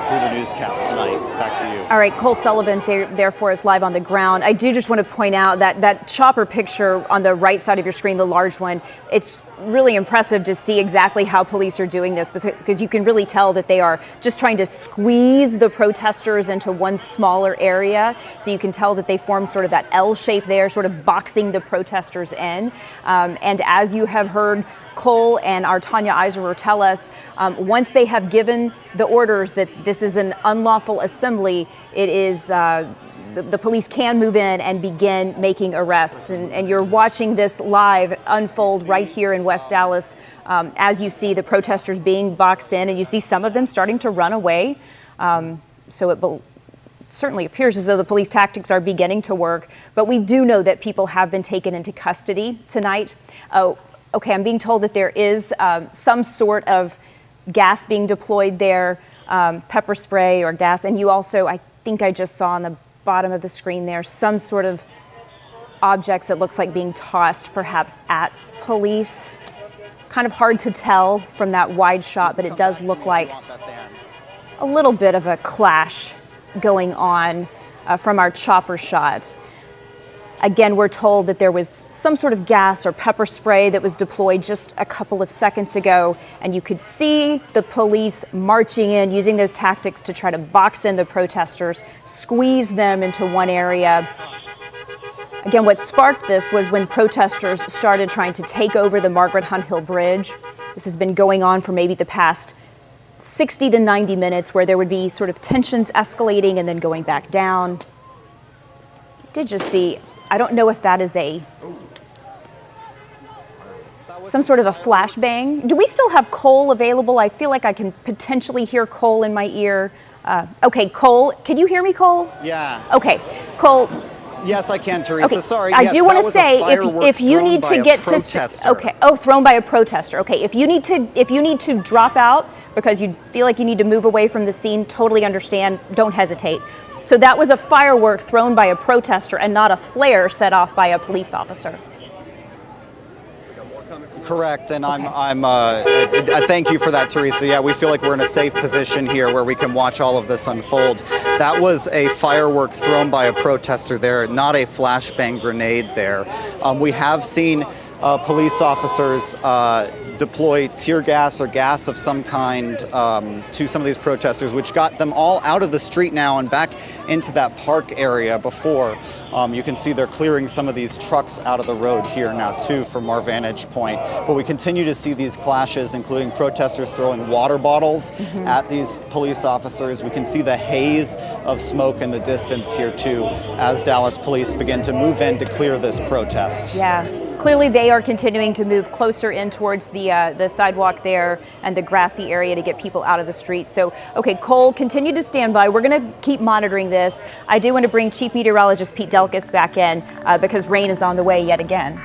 E: through the newscast tonight. Back to you.
B: All right, Cole Sullivan, therefore, is live on the ground. I do just want to point out that that chopper picture on the right side of your screen, the large one, it's really impressive to see exactly how police are doing this, because you can really tell that they are just trying to squeeze the protesters into one smaller area. So you can tell that they form sort of that L shape there, sort of boxing the protesters in. And as you have heard Cole and our Tanya Eiserer tell us, once they have given the orders that this is an unlawful assembly, it is the police can move in and begin making arrests. And you're watching this live unfold right here in West Dallas as you see the protesters being boxed in, and you see some of them starting to run away. So it certainly appears as though the police tactics are beginning to work, but we do know that people have been taken into custody tonight. Okay, I'm being told that there is some sort of gas being deployed there, pepper spray or gas, and you also, I think I just saw on the bottom of the screen there, some sort of objects that looks like being tossed perhaps at police. Kind of hard to tell from that wide shot, but it does look like a little bit of a clash going on from our chopper shot. Again, we're told that there was some sort of gas or pepper spray that was deployed just a couple of seconds ago, and you could see the police marching in, using those tactics to try to box in the protesters, squeeze them into one area. Again, what sparked this was when protesters started trying to take over the Margaret Hunt Hill Bridge. This has been going on for maybe the past 60 to 90 minutes, where there would be sort of tensions escalating and then going back down. I did just see, I don't know if that is some sort of a flashbang. Do we still have Cole available? I feel like I can potentially hear Cole in my ear. Okay, Cole, can you hear me, Cole?
E: Yeah.
B: Okay, Cole.
E: Yes, I can, Teresa.
B: Okay.
E: Sorry.
B: I
E: Yes,
B: do want
E: that
B: to
E: was a
B: say
E: firework
B: if you
E: thrown
B: need
E: by
B: to
E: a
B: get to
E: protester.
B: okay, thrown by a protester. Okay, if you need to drop out because you feel like you need to move away from the scene, totally understand. Don't hesitate. So that was a firework thrown by a protester and not a flare set off by a police officer.
E: Correct, and I thank you for that, Teresa. Yeah, we feel like we're in a safe position here where we can watch all of this unfold. That was a firework thrown by a protester there, not a flashbang grenade there. We have seen police officers deploy tear gas or gas of some kind to some of these protesters, which got them all out of the street now and back into that park area before. You can see they're clearing some of these trucks out of the road here now too from our vantage point. But we continue to see these clashes, including protesters throwing water bottles at these police officers. We can see the haze of smoke in the distance here too as Dallas police begin to move in to clear this protest.
B: Yeah. Clearly, they are continuing to move closer in towards the sidewalk there and the grassy area to get people out of the street. So, okay, Cole, continue to stand by. We're going to keep monitoring this. I do want to bring Chief Meteorologist Pete Delkus back in because rain is on the way yet again.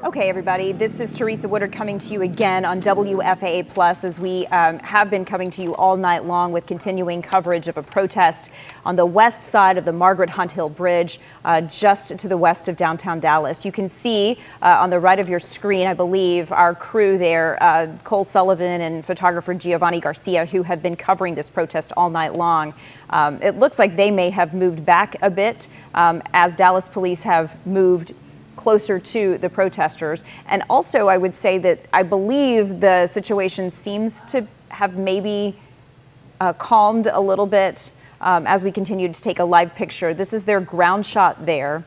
B: Okay, everybody, this is Teresa Woodard coming to you again on WFAA Plus as we have been coming to you all night long with continuing coverage of a protest on the west side of the Margaret Hunt Hill Bridge, just to the west of downtown Dallas. You can see on the right of your screen, I believe, our crew there, Cole Sullivan and photographer Giovanni Garcia, who have been covering this protest all night long. It looks like they may have moved back a bit as Dallas police have moved closer to the protesters. And also, I would say that I believe the situation seems to have maybe calmed a little bit as we continue to take a live picture. This is their ground shot there.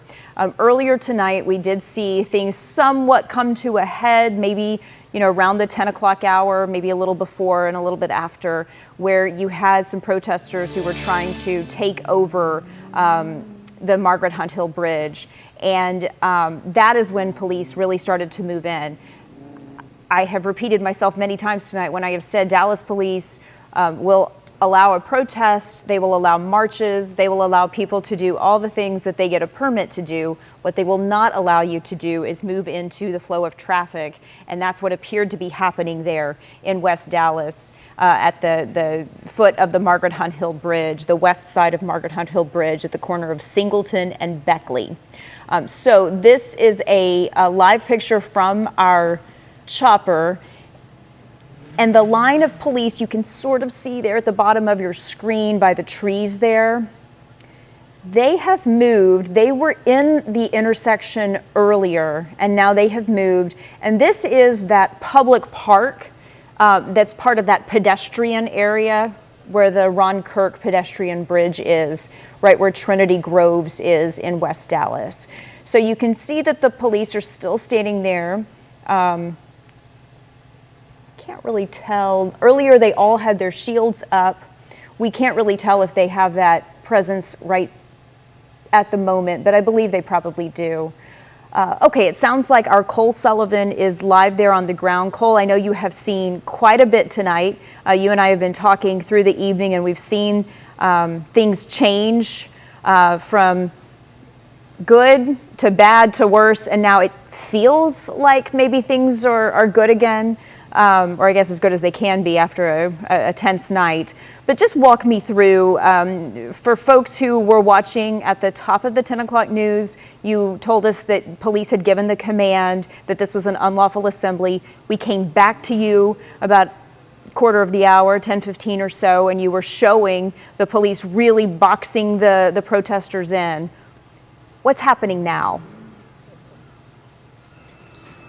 B: Earlier tonight, we did see things somewhat come to a head, maybe around the 10 o'clock hour, maybe a little before and a little bit after, where you had some protesters who were trying to take over the Margaret Hunt Hill Bridge. And that is when police really started to move in. I have repeated myself many times tonight when I have said Dallas police will allow a protest, they will allow marches, they will allow people to do all the things that they get a permit to do. What they will not allow you to do is move into the flow of traffic. And that's what appeared to be happening there in West Dallas at the foot of the Margaret Hunt Hill Bridge, the west side of Margaret Hunt Hill Bridge at the corner of Singleton and Beckley. So this is a live picture from our chopper. And the line of police you can sort of see there at the bottom of your screen by the trees there. They have moved. They were in the intersection earlier, and now they have moved. And this is that public park that's part of that pedestrian area where the Ron Kirk pedestrian bridge is, right where Trinity Groves is in West Dallas. So you can see that the police are still standing there. Can't really tell. Earlier they all had their shields up. We can't really tell if they have that presence right at the moment, but I believe they probably do. Okay, it sounds like our Cole Sullivan is live there on the ground. Cole, I know you have seen quite a bit tonight. You and I have been talking through the evening, and we've seen things change from good to bad to worse, and now it feels like maybe things are good again, or I guess as good as they can be after a tense night. But just walk me through, for folks who were watching at the top of the 10 o'clock news, you told us that police had given the command that this was an unlawful assembly. We came back to you about quarter of the hour, 10:15 or so, and you were showing the police really boxing the protesters in. What's happening now?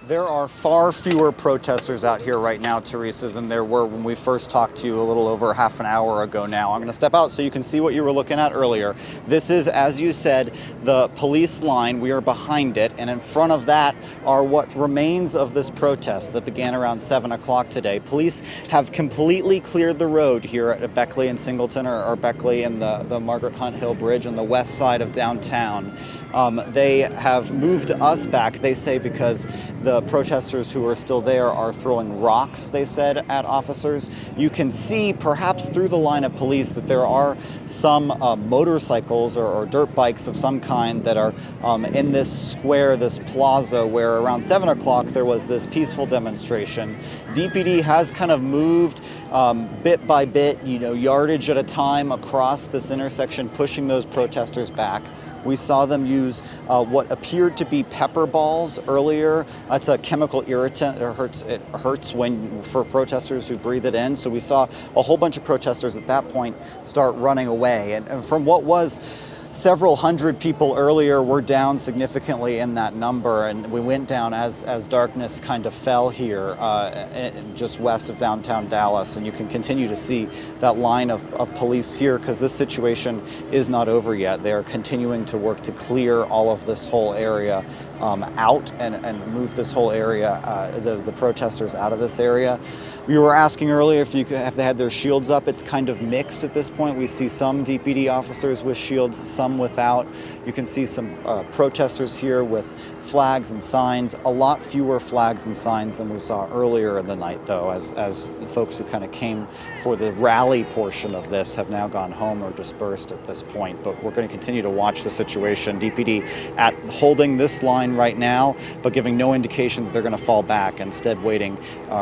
E: There are far fewer protesters out here right now, Teresa, than there were when we first talked to you a little over half an hour ago now. I'm going to step out so you can see what you were looking at earlier. This is, as you said, the police line. We are behind it, and in front of that are what remains of this protest that began around 7 o'clock today. Police have completely cleared the road here at Beckley and Singleton, or Beckley and the Margaret Hunt Hill Bridge on the west side of downtown. They have moved us back, they say, because the protesters who are still there are throwing rocks, they said, at officers. You can see, perhaps through the line of police, that there are some motorcycles or dirt bikes of some kind that are in this square, this plaza, where around 7 o'clock there was this peaceful demonstration. DPD has kind of moved bit by bit, yardage at a time across this intersection, pushing those protesters back. We saw them use what appeared to be pepper balls earlier. It's a chemical irritant. It hurts for protesters who breathe it in. So we saw a whole bunch of protesters at that point start running away. And from what was several hundred people earlier, we're down significantly in that number, and we went down as darkness kind of fell here just west of downtown Dallas. And you can continue to see that line of police here, because this situation is not over yet. They are continuing to work to clear all of this whole area out and move this whole area, the protesters out of this area. We were asking earlier if they had their shields up. It's kind of mixed at this point. We see some DPD officers with shields, some without. You can see some protesters here with flags and signs. A lot fewer flags and signs than we saw earlier in the night, though, as the folks who kind of came for the rally portion of this have now gone home or dispersed at this point. But we're going to continue to watch the situation. DPD holding this line in right now, but giving no indication that they're going to fall back, instead waiting,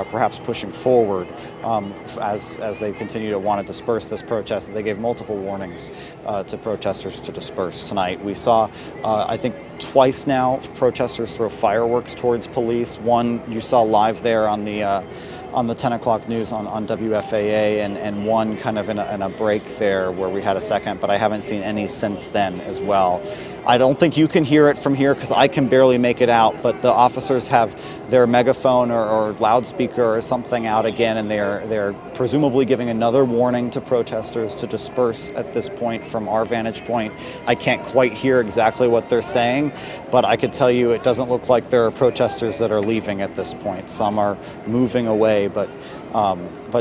E: perhaps pushing forward as they continue to want to disperse this protest. They gave multiple warnings to protesters to disperse tonight. We saw, I think, twice now protesters throw fireworks towards police. One you saw live there on the 10 o'clock news on WFAA, and one kind of in a break there where we had a second, but I haven't seen any since then as well. I don't think you can hear it from here because I can barely make it out, but the officers have their megaphone or loudspeaker or something out again, and they're presumably giving another warning to protesters to disperse at this point from our vantage point. I can't quite hear exactly what they're saying, but I could tell you it doesn't look like there are protesters that are leaving at this point. Some are moving away, but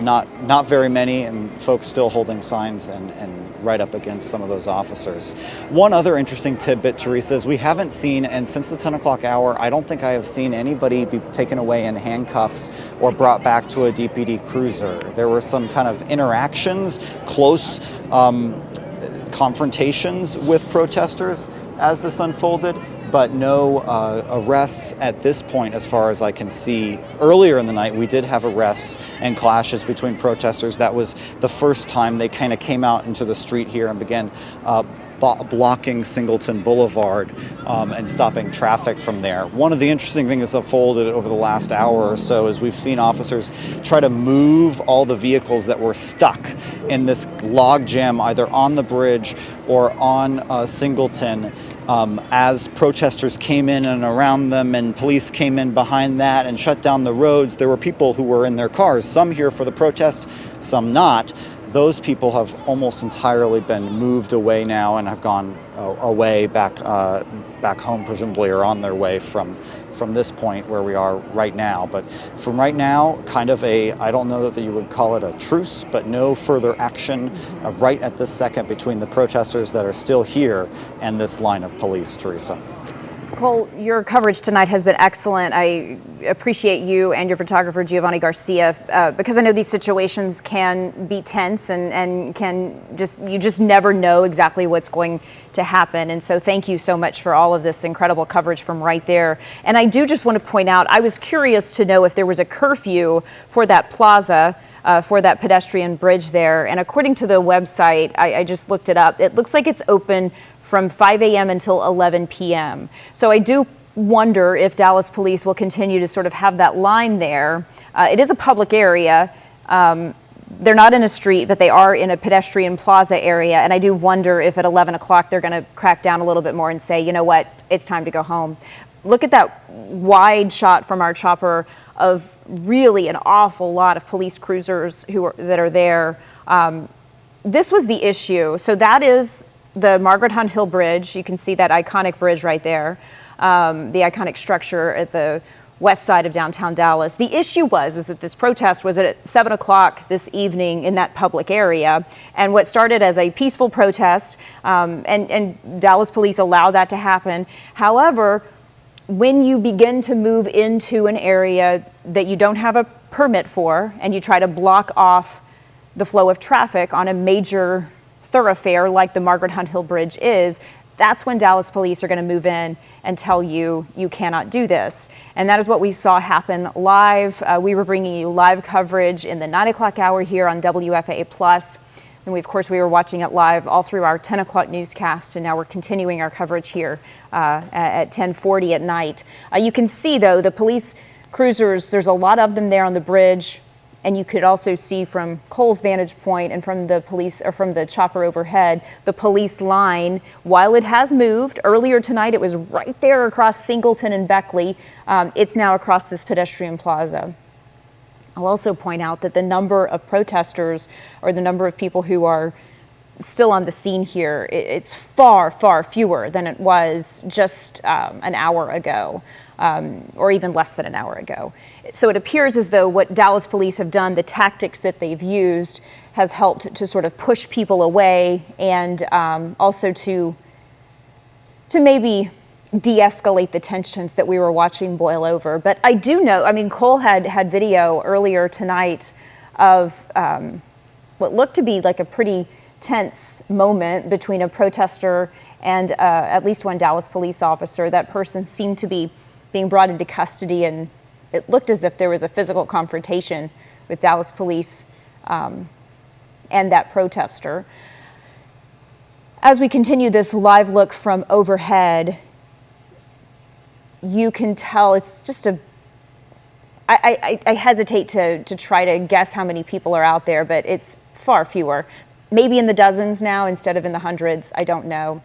E: not very many, and folks still holding signs and right up against some of those officers. One other interesting tidbit, Teresa, is we haven't seen, and since the 10 o'clock hour, I don't think I have seen anybody be taken away in handcuffs or brought back to a DPD cruiser. There were some kind of interactions, close confrontations with protesters as this unfolded, but no arrests at this point as far as I can see. Earlier in the night, we did have arrests and clashes between protesters. That was the first time they kind of came out into the street here and began blocking Singleton Boulevard and stopping traffic from there. One of the interesting things that's unfolded over the last hour or so is we've seen officers try to move all the vehicles that were stuck in this log jam either on the bridge or on Singleton. As protesters came in and around them and police came in behind that and shut down the roads, there were people who were in their cars, some here for the protest, some not. Those people have almost entirely been moved away now and have gone away back home, presumably, or on their way from this point where we are right now. But from right now, kind of I don't know that you would call it a truce, but no further action right at this second between the protesters that are still here and this line of police, Teresa.
B: Cole, your coverage tonight has been excellent. I appreciate you and your photographer, Giovanni Garcia, because I know these situations can be tense and you just never know exactly what's going to happen. And so thank you so much for all of this incredible coverage from right there. And I do just want to point out, I was curious to know if there was a curfew for that plaza, for that pedestrian bridge there. And according to the website, I just looked it up. It looks like it's open from 5 a.m. until 11 p.m. So I do wonder if Dallas police will continue to sort of have that line there. It is a public area. They're not in a street, but they are in a pedestrian plaza area. And I do wonder if at 11 o'clock they're going to crack down a little bit more and say, you know what, it's time to go home. Look at that wide shot from our chopper of really an awful lot of police cruisers that are there. This was the issue. So that is the Margaret Hunt Hill Bridge. You can see that iconic bridge right there, the iconic structure at the west side of downtown Dallas. The issue is that this protest was at 7 o'clock this evening in that public area, and what started as a peaceful protest, and Dallas police allowed that to happen. However, when you begin to move into an area that you don't have a permit for, and you try to block off the flow of traffic on a major thoroughfare like the Margaret Hunt Hill Bridge is, that's when Dallas police are going to move in and tell you you cannot do this. And that is what we saw happen live. We were bringing you live coverage in the 9 o'clock hour here on WFAA Plus. And of course, we were watching it live all through our 10 o'clock newscast, and now we're continuing our coverage here at 10:40 at night. You can see, though, the police cruisers, there's a lot of them there on the bridge. And you could also see from Cole's vantage point and from the police, or from the chopper overhead, the police line, while it has moved. Earlier tonight, it was right there across Singleton and Beckley. It's now across this pedestrian plaza. I'll also point out that the number of protesters, or the number of people who are still on the scene here, it's far, far fewer than it was just an hour ago. Or even less than an hour ago. So it appears as though what Dallas police have done, the tactics that they've used, has helped to sort of push people away, and also to maybe de-escalate the tensions that we were watching boil over. But I do know, I mean, Cole had video earlier tonight of what looked to be like a pretty tense moment between a protester and at least one Dallas police officer. That person seemed to be being brought into custody, and it looked as if there was a physical confrontation with Dallas police and that protester. As we continue this live look from overhead, you can tell it's just I hesitate to try to guess how many people are out there, but it's far fewer. Maybe in the dozens now instead of in the hundreds. I don't know.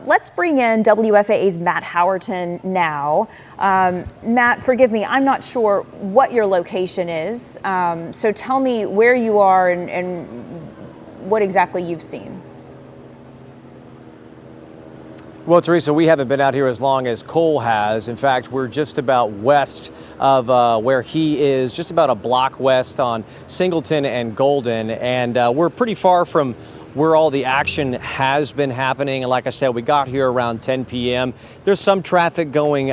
B: Let's bring in WFAA's Matt Howerton now. Matt, forgive me, I'm not sure what your location is. So tell me where you are and what exactly you've seen.
L: Well, Teresa, we haven't been out here as long as Cole has. In fact, we're just about west of where he is, just about a block west on Singleton and Golden. And we're pretty far from where all the action has been happening. And like I said, we got here around 10 p.m. There's some traffic going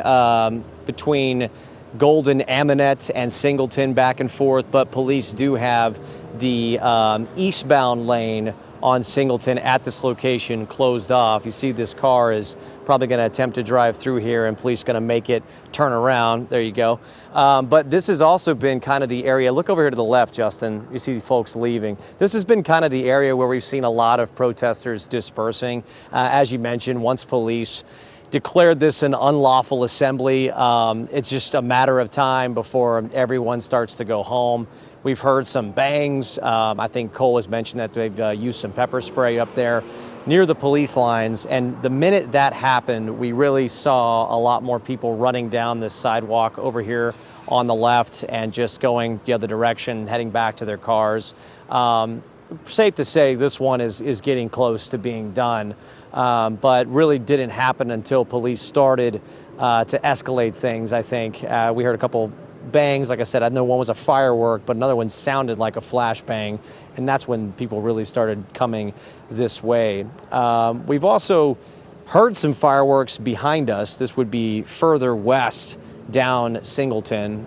L: between Golden, Aminette, and Singleton back and forth, but police do have the eastbound lane on Singleton at this location closed off. You see this car is probably going to attempt to drive through here, and police going to make it turn around. There you go. But this has also been kind of the area. Look over here to the left, Justin. You see folks leaving. This has been kind of the area where we've seen a lot of protesters dispersing. As you mentioned, once police declared this an unlawful assembly, it's just a matter of time before everyone starts to go home. We've heard some bangs. I think Cole has mentioned that they've used some pepper spray up there near the police lines. And the minute that happened, we really saw a lot more people running down this sidewalk over here on the left and just going the other direction, heading back to their cars. Safe to say this one is getting close to being done, but really didn't happen until police started to escalate things, I think. We heard a couple bangs. Like I said, I know one was a firework, but another one sounded like a flashbang, and that's when people really started coming this way. We've also heard some fireworks behind us. This would be further west down Singleton.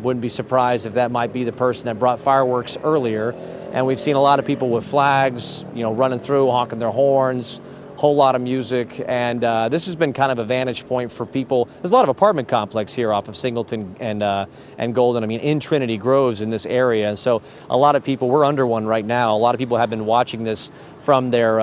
L: Wouldn't be surprised if that might be the person that brought fireworks earlier. And we've seen a lot of people with flags, running through, honking their horns, whole lot of music, and this has been kind of a vantage point for people. There's a lot of apartment complex here off of Singleton and Golden. I mean, in Trinity Groves in this area, and so a lot of people. We're under one right now. A lot of people have been watching this from their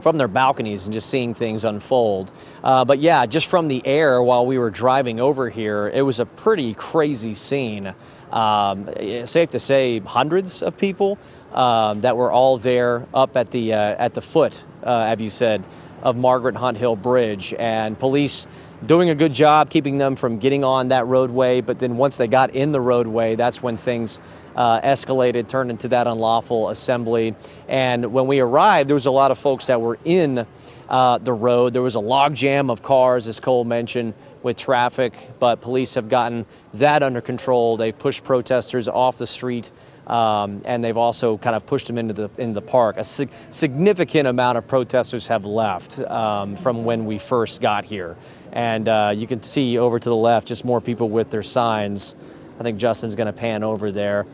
L: balconies and just seeing things unfold. But yeah, just from the air while we were driving over here, it was a pretty crazy scene. Safe to say, hundreds of people that were all there up at the foot, as you said, of Margaret Hunt Hill Bridge, and police doing a good job keeping them from getting on that roadway. But then once they got in the roadway, that's when things escalated, turned into that unlawful assembly. And when we arrived, there was a lot of folks that were in the road. There was a logjam of cars, as Cole mentioned, with traffic, but police have gotten that under control. They've pushed protesters off the street. And they've also kind of pushed them into the park. A significant amount of protesters have left from when we first got here. And you can see over to the left just more people with their signs. I think Justin's going to pan over there,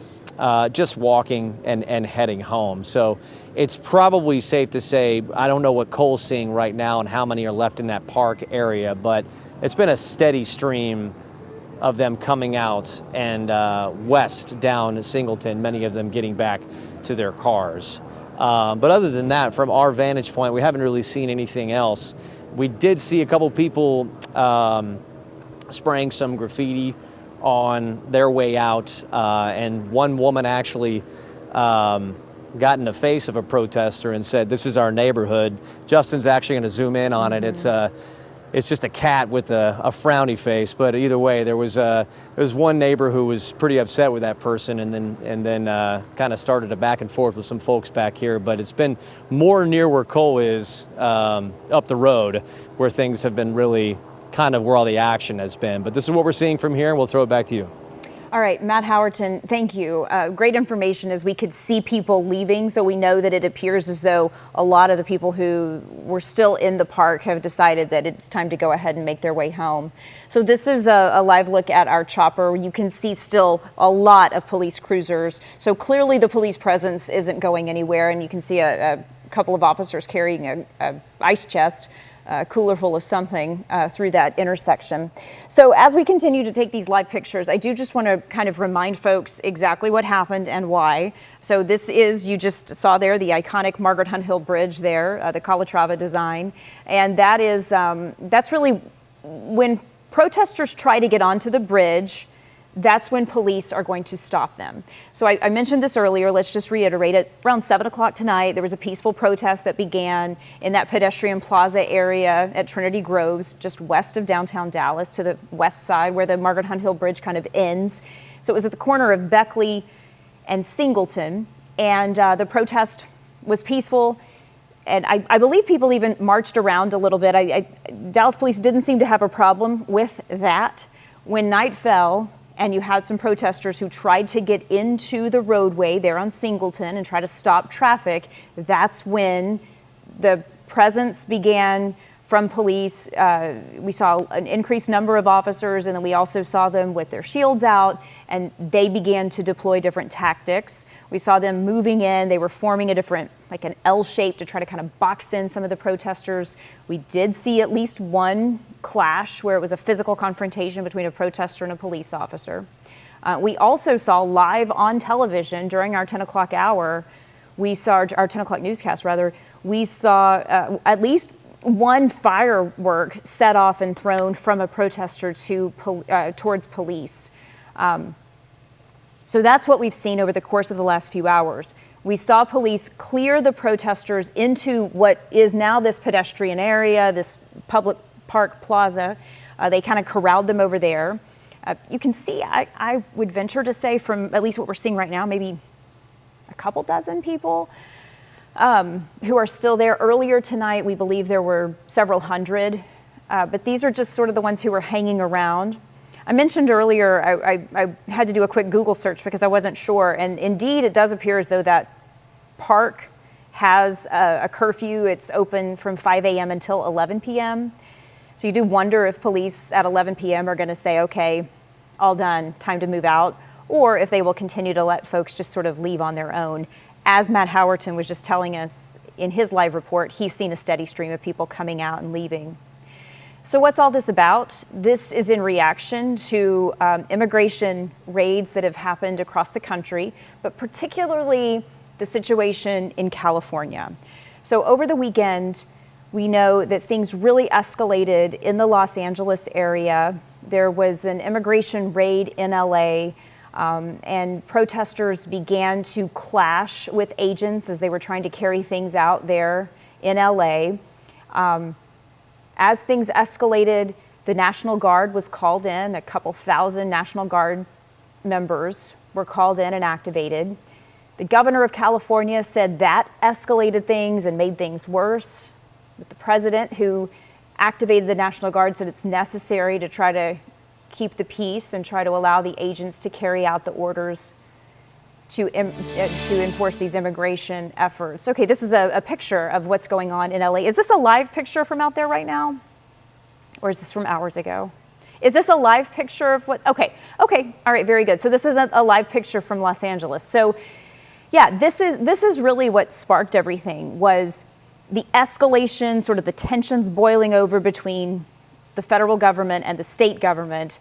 L: just walking and heading home. So it's probably safe to say, I don't know what Cole's seeing right now and how many are left in that park area, but it's been a steady stream of them coming out and west down Singleton, many of them getting back to their cars. But other than that, from our vantage point, we haven't really seen anything else. We did see a couple people spraying some graffiti on their way out, and one woman actually got in the face of a protester and said, "This is our neighborhood." Justin's actually going to zoom in on it. It's just a cat with a frowny face, but either way, there was one neighbor who was pretty upset with that person, and then kind of started a back and forth with some folks back here. But it's been more near where Cole is, up the road, where things have been really kind of where all the action has been. But this is what we're seeing from here, and we'll throw it back to you.
B: All right, Matt Howerton, thank you. Great information as we could see people leaving, so we know that it appears as though a lot of the people who were still in the park have decided that it's time to go ahead and make their way home. So this is a live look at our chopper. You can see still a lot of police cruisers. So clearly the police presence isn't going anywhere, and you can see a couple of officers carrying a ice chest, a cooler full of something through that intersection. So as we continue to take these live pictures, I do just want to kind of remind folks exactly what happened and why. So this is, you just saw there, the iconic Margaret Hunt Hill Bridge there, the Calatrava design. And that is, that's really when protesters try to get onto the bridge, that's when police are going to stop them. So I mentioned this earlier, let's just reiterate it. Around 7 o'clock tonight, there was a peaceful protest that began in that pedestrian plaza area at Trinity Groves, just west of downtown Dallas, to the west side where the Margaret Hunt Hill Bridge kind of ends. So it was at the corner of Beckley and Singleton, and the protest was peaceful. And I believe people even marched around a little bit. Dallas police didn't seem to have a problem with that. When night fell, and you had some protesters who tried to get into the roadway there on Singleton and try to stop traffic, that's when the presence began from police. We saw an increased number of officers, and then we also saw them with their shields out, and they began to deploy different tactics. We saw them moving in. They were forming a different, like an L shape to try to kind of box in some of the protesters. We did see at least one clash where it was a physical confrontation between a protester and a police officer. We also saw live on television during our 10 o'clock hour, we saw our 10 o'clock newscast rather, we saw at least one firework set off and thrown from a protester towards police. So that's what we've seen over the course of the last few hours. We saw police clear the protesters into what is now this pedestrian area, this public park plaza. They kind of corralled them over there. You can see, I would venture to say from at least what we're seeing right now, maybe a couple dozen people who are still there. Earlier tonight, we believe there were several hundred, but these are just sort of the ones who were hanging around. I mentioned earlier, I had to do a quick Google search because I wasn't sure, and indeed it does appear as though that park has a curfew. It's open from 5 a.m. until 11 p.m. So you do wonder if police at 11 p.m. are going to say, okay, all done, time to move out, or if they will continue to let folks just sort of leave on their own. As Matt Howerton was just telling us in his live report, he's seen a steady stream of people coming out and leaving. So what's all this about? This is in reaction to immigration raids that have happened across the country, but particularly the situation in California. So over the weekend, we know that things really escalated in the Los Angeles area. There was an immigration raid in LA, and protesters began to clash with agents as they were trying to carry things out there in LA. As things escalated, the National Guard was called in. A couple thousand National Guard members were called in and activated. The governor of California said that escalated things and made things worse. But the president, who activated the National Guard, said it's necessary to try to keep the peace and try to allow the agents to carry out the orders to enforce these immigration efforts. Okay, this is a picture of what's going on in LA. Is this a live picture from out there right now? Or is this from hours ago? Is this a live picture of what? Okay, all right, very good. So this is a live picture from Los Angeles. So yeah, this is really what sparked everything, was the escalation, sort of the tensions boiling over between the federal government and the state government,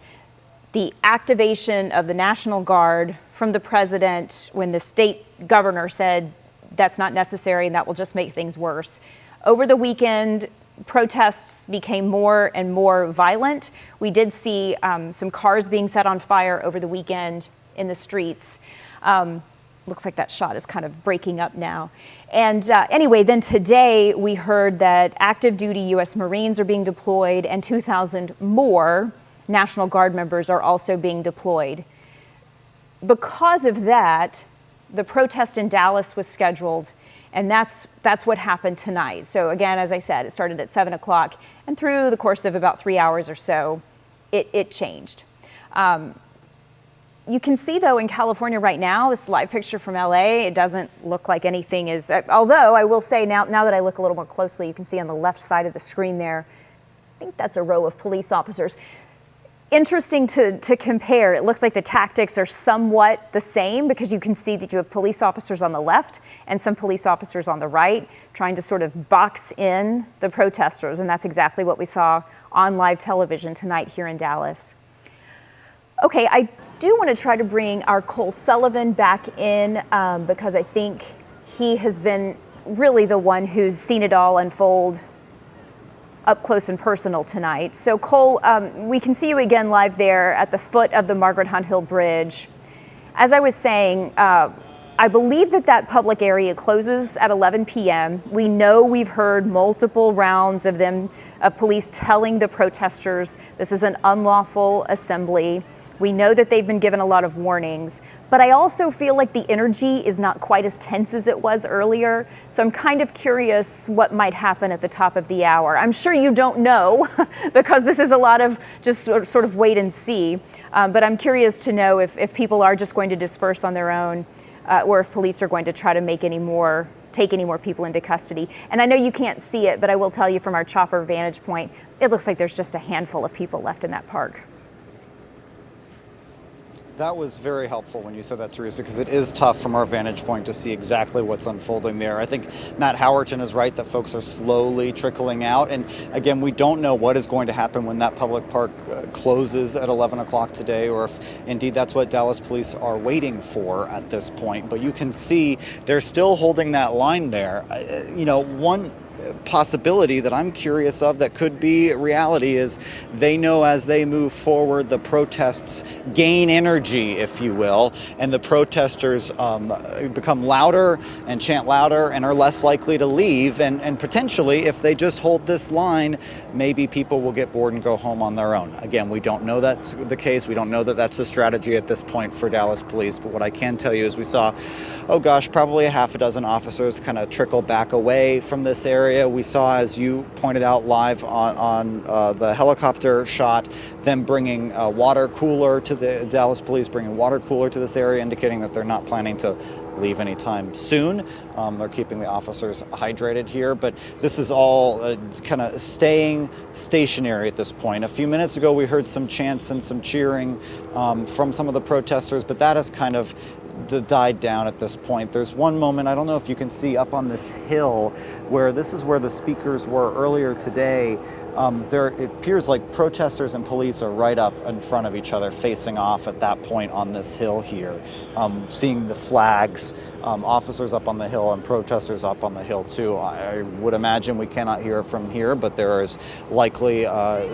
B: the activation of the National Guard from the president when the state governor said that's not necessary and that will just make things worse. Over the weekend, protests became more and more violent. We did see some cars being set on fire over the weekend in the streets. Looks like that shot is kind of breaking up now. And anyway, then today we heard that active duty U.S. Marines are being deployed and 2,000 more National Guard members are also being deployed. Because of that, the protest in Dallas was scheduled, and that's what happened tonight. So again, as I said, it started at 7 o'clock, and through the course of about 3 hours or so, it changed. You can see, though, in California right now, this live picture from LA, it doesn't look like anything is, although I will say now that I look a little more closely, you can see on the left side of the screen there, I think that's a row of police officers. interesting to compare. It looks like the tactics are somewhat the same because you can see that you have police officers on the left and some police officers on the right trying to sort of box in the protesters. And that's exactly what we saw on live television tonight here in Dallas. Okay, I do want to try to bring our Cole Sullivan back in because I think he has been really the one who's seen it all unfold up close and personal tonight. So Cole, we can see you again live there at the foot of the Margaret Hunt Hill Bridge. As I was saying, I believe that public area closes at 11 p.m. We know we've heard multiple rounds of police telling the protesters this is an unlawful assembly. We know that they've been given a lot of warnings, but I also feel like the energy is not quite as tense as it was earlier. So I'm kind of curious what might happen at the top of the hour. I'm sure you don't know because this is a lot of just sort of wait and see. But I'm curious to know if people are just going to disperse on their own or if police are going to try to take any more people into custody. And I know you can't see it, but I will tell you from our chopper vantage point, it looks like there's just a handful of people left in that park.
E: That was very helpful when you said that, Teresa, because it is tough from our vantage point to see exactly what's unfolding there. I think Matt Howerton is right that folks are slowly trickling out. And again, we don't know what is going to happen when that public park closes at 11 o'clock today, or if indeed that's what Dallas police are waiting for at this point. But you can see they're still holding that line there. One possibility that I'm curious of that could be reality is they know as they move forward, the protests gain energy, if you will, and the protesters become louder and chant louder and are less likely to leave. And potentially, if they just hold this line, maybe people will get bored and go home on their own. Again, we don't know that's the case. We don't know that that's the strategy at this point for Dallas police. But what I can tell you is we saw, probably a half a dozen officers kind of trickle back away from this area. We saw, as you pointed out live on the helicopter shot, them bringing a water cooler to the Dallas police, bringing water cooler to this area, indicating that they're not planning to leave anytime soon. They're keeping the officers hydrated here, but this is all kind of staying stationary at this point. A few minutes ago, we heard some chants and some cheering from some of the protesters, but that has kind of died down at this point. There's one moment, I don't know if you can see up on this hill, where this is where the speakers were earlier today. It appears like protesters and police are right up in front of each other, facing off at that point on this hill here. Seeing the flags, officers up on the hill and protesters up on the hill too. I would imagine we cannot hear from here, but there is likely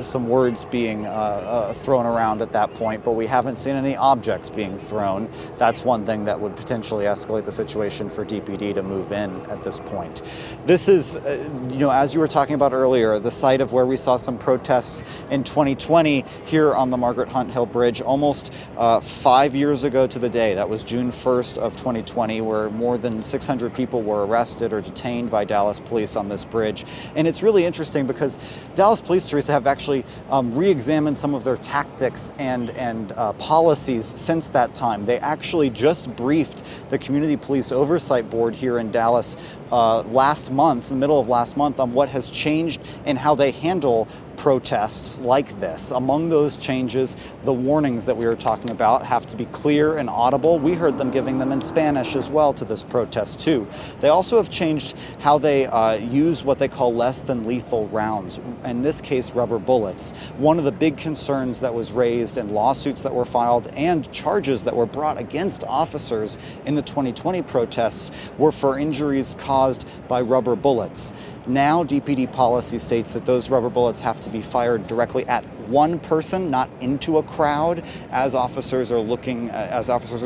E: some words being thrown around at that point, but we haven't seen any objects being thrown. That's one thing that would potentially escalate the situation for DPD to move in at this point. This is, as you were talking about earlier, the site of where we saw some protests in 2020 here on the Margaret Hunt Hill Bridge almost 5 years ago to the day. That was June 1st of 2020, where more than 600 people were arrested or detained by Dallas police on this bridge. And it's really interesting because Dallas police, Teresa, have actually re-examined some of their tactics and policies since that time. They actually just briefed the Community Police Oversight Board here in Dallas last month, in the middle of last month, on what has changed in how they handle protests like this. Among those changes, the warnings that we were talking about have to be clear and audible. We heard them giving them in Spanish as well to this protest too. They also have changed how they use what they call less than lethal rounds, in this case rubber bullets. One of the big concerns that was raised in lawsuits that were filed and charges that were brought against officers in the 2020 protests were for injuries caused by rubber bullets. Now DPD policy states that those rubber bullets have to be fired directly at one person, not into a crowd, as officers are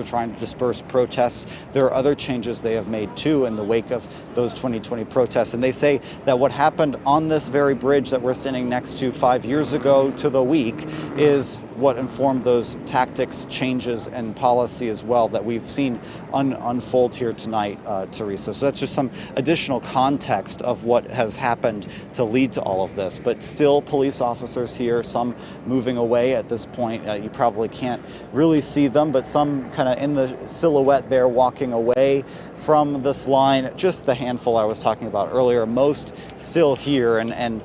E: trying to disperse protests. There are other changes they have made too in the wake of those 2020 protests. And they say that what happened on this very bridge that we're standing next to 5 years ago to the week is what informed those tactics, changes, and policy as well that we've seen unfold here tonight, Teresa. So that's just some additional context of what has happened to lead to all of this. But still, police officers here, some moving away at this point. You probably can't really see them, but some kind of in the silhouette there walking away from this line. Just the handful I was talking about earlier, most still here. And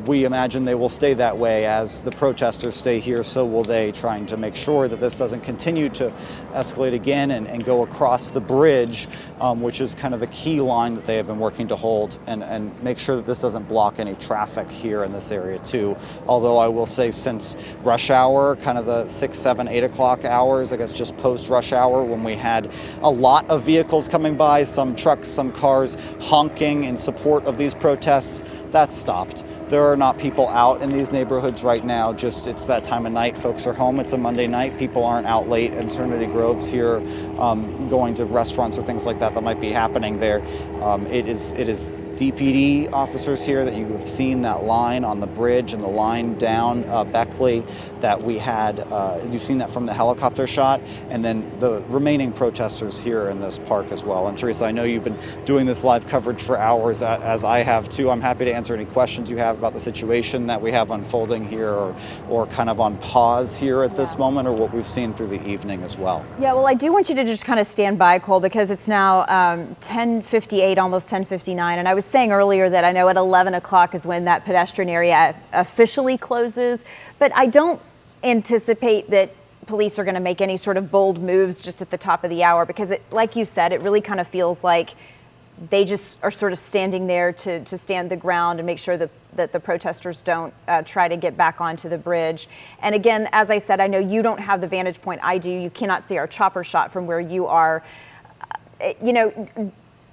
E: we imagine they will stay that way. As the protesters stay here, so will they, trying to make sure that this doesn't continue to escalate again and go across the bridge, which is kind of the key line that they have been working to hold, and make sure that this doesn't block any traffic here in this area too. Although I will say, since rush hour, kind of the 6, 7, 8 o'clock hours, I guess just post rush hour, when we had a lot of vehicles coming by, some trucks, some cars honking in support of these protests, that stopped. There are not people out in these neighborhoods right now. Just, it's that time of night. Folks are home. It's a Monday night. People aren't out late in Trinity Groves here, going to restaurants or things like that might be happening there. It is DPD officers here that you've seen, that line on the bridge and the line down Beckley that we had. You've seen that from the helicopter shot, and then the remaining protesters here in this park as well. And Teresa, I know you've been doing this live coverage for hours, as I have too. I'm happy to answer any questions you have about the situation that we have unfolding here, or kind of on pause here at this moment, or what we've seen through the evening as well.
B: Yeah, well, I do want you to just kind of stand by, Cole, because it's now 10:58, almost 10:59, and I was saying earlier that I know at 11 o'clock is when that pedestrian area officially closes, but I don't anticipate that police are going to make any sort of bold moves just at the top of the hour, because like you said, it really kind of feels like they just are sort of standing there to stand the ground and make sure that the protesters don't try to get back onto the bridge. And again, as I said, I know you don't have the vantage point I do. You cannot see our chopper shot from where you are.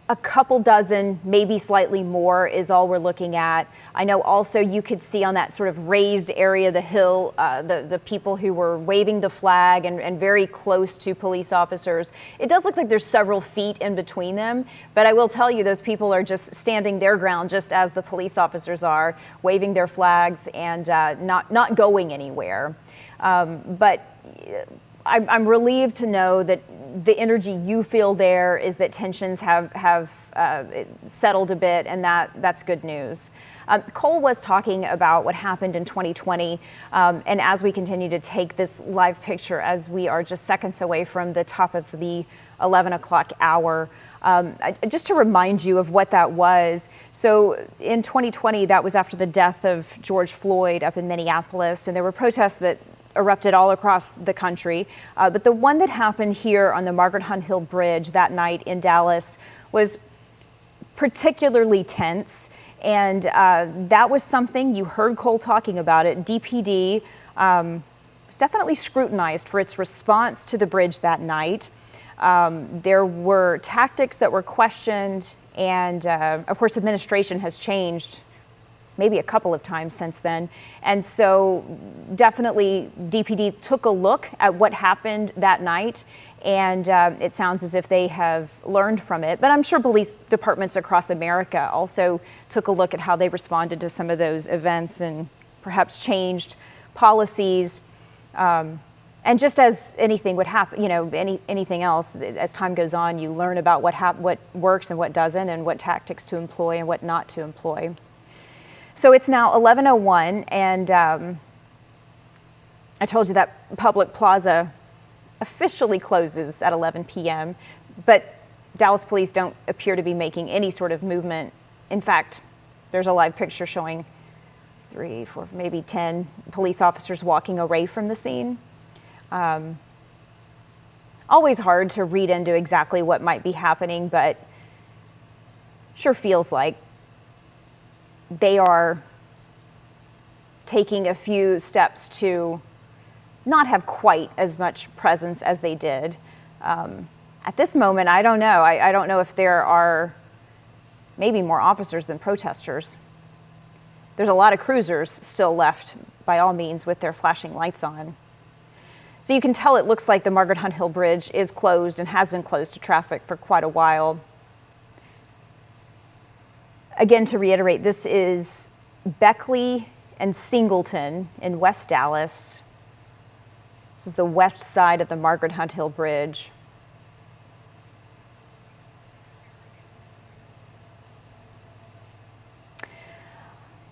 B: A couple dozen, maybe slightly more, is all we're looking at. I know also you could see on that sort of raised area, the hill, the people who were waving the flag and very close to police officers. It does look like there's several feet in between them, but I will tell you, those people are just standing their ground, just as the police officers are, waving their flags and not going anywhere. But I'm relieved to know that the energy you feel there is that tensions have settled a bit, and that's good news. Cole was talking about what happened in 2020, and as we continue to take this live picture, as we are just seconds away from the top of the 11 o'clock hour, just to remind you of what that was. So in 2020, that was after the death of George Floyd up in Minneapolis, and there were protests that erupted all across the country. But the one that happened here on the Margaret Hunt Hill Bridge that night in Dallas was particularly tense. And that was something, you heard Cole talking about it. DPD was definitely scrutinized for its response to the bridge that night. There were tactics that were questioned, and of course, administration has changed maybe a couple of times since then. And so definitely DPD took a look at what happened that night, and it sounds as if they have learned from it. But I'm sure police departments across America also took a look at how they responded to some of those events and perhaps changed policies. And just as anything would happen, anything else, as time goes on, you learn about what works and what doesn't, and what tactics to employ and what not to employ. So it's now 11:01, and I told you that Public Plaza officially closes at 11 p.m., but Dallas police don't appear to be making any sort of movement. In fact, there's a live picture showing 3, 4, maybe 10 police officers walking away from the scene. Always hard to read into exactly what might be happening, but sure feels like they are taking a few steps to not have quite as much presence as they did. At this moment, I don't know. I don't know if there are maybe more officers than protesters. There's a lot of cruisers still left, by all means, with their flashing lights on. So you can tell it looks like the Margaret Hunt Hill Bridge is closed and has been closed to traffic for quite a while. Again, to reiterate, this is Beckley and Singleton in West Dallas. This is the west side of the Margaret Hunt Hill Bridge.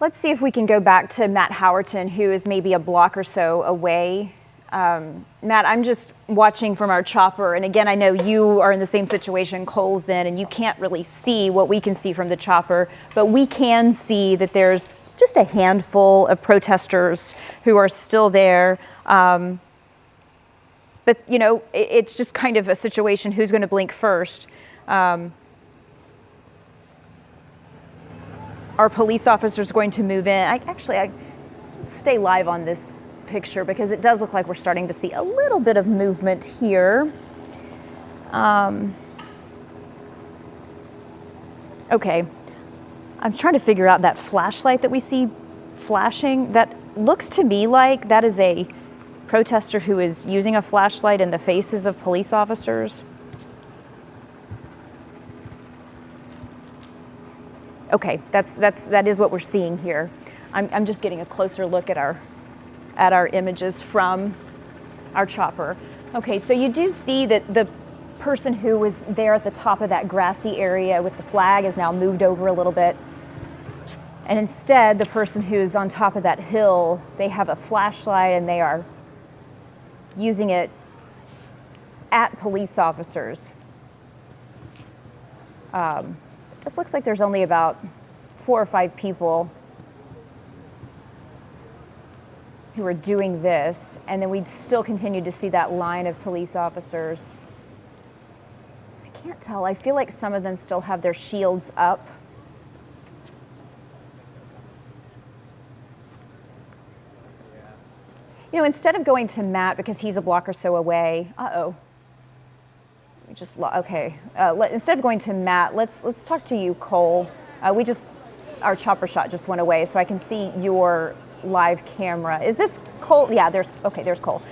B: Let's see if we can go back to Matt Howerton, who is maybe a block or so away. Matt, I'm just watching from our chopper, and again, I know you are in the same situation Cole's in, and you can't really see what we can see from the chopper, but we can see that there's just a handful of protesters who are still there. But, you know, it's just kind of a situation, who's going to blink first? Are police officers going to move in? I stay live on this picture because it does look like we're starting to see a little bit of movement here. Okay, I'm trying to figure out that flashlight that we see flashing. That looks to me like that is a protester who is using a flashlight in the faces of police officers. Okay, that is what we're seeing here. I'm just getting a closer look at our images from our chopper. Okay, so you do see that the person who was there at the top of that grassy area with the flag is now moved over a little bit. And instead, the person who's on top of that hill, they have a flashlight and they are using it at police officers. This looks like there's only about 4 or 5 people who are doing this, and then we'd still continue to see that line of police officers. I can't tell. I feel like some of them still have their shields up. You know, instead of going to Matt because he's a block or so away, we just okay. Instead of going to Matt, let's talk to you, Cole. Our chopper shot just went away, so I can see your live camera. Is this Cole? Yeah, there's Cole.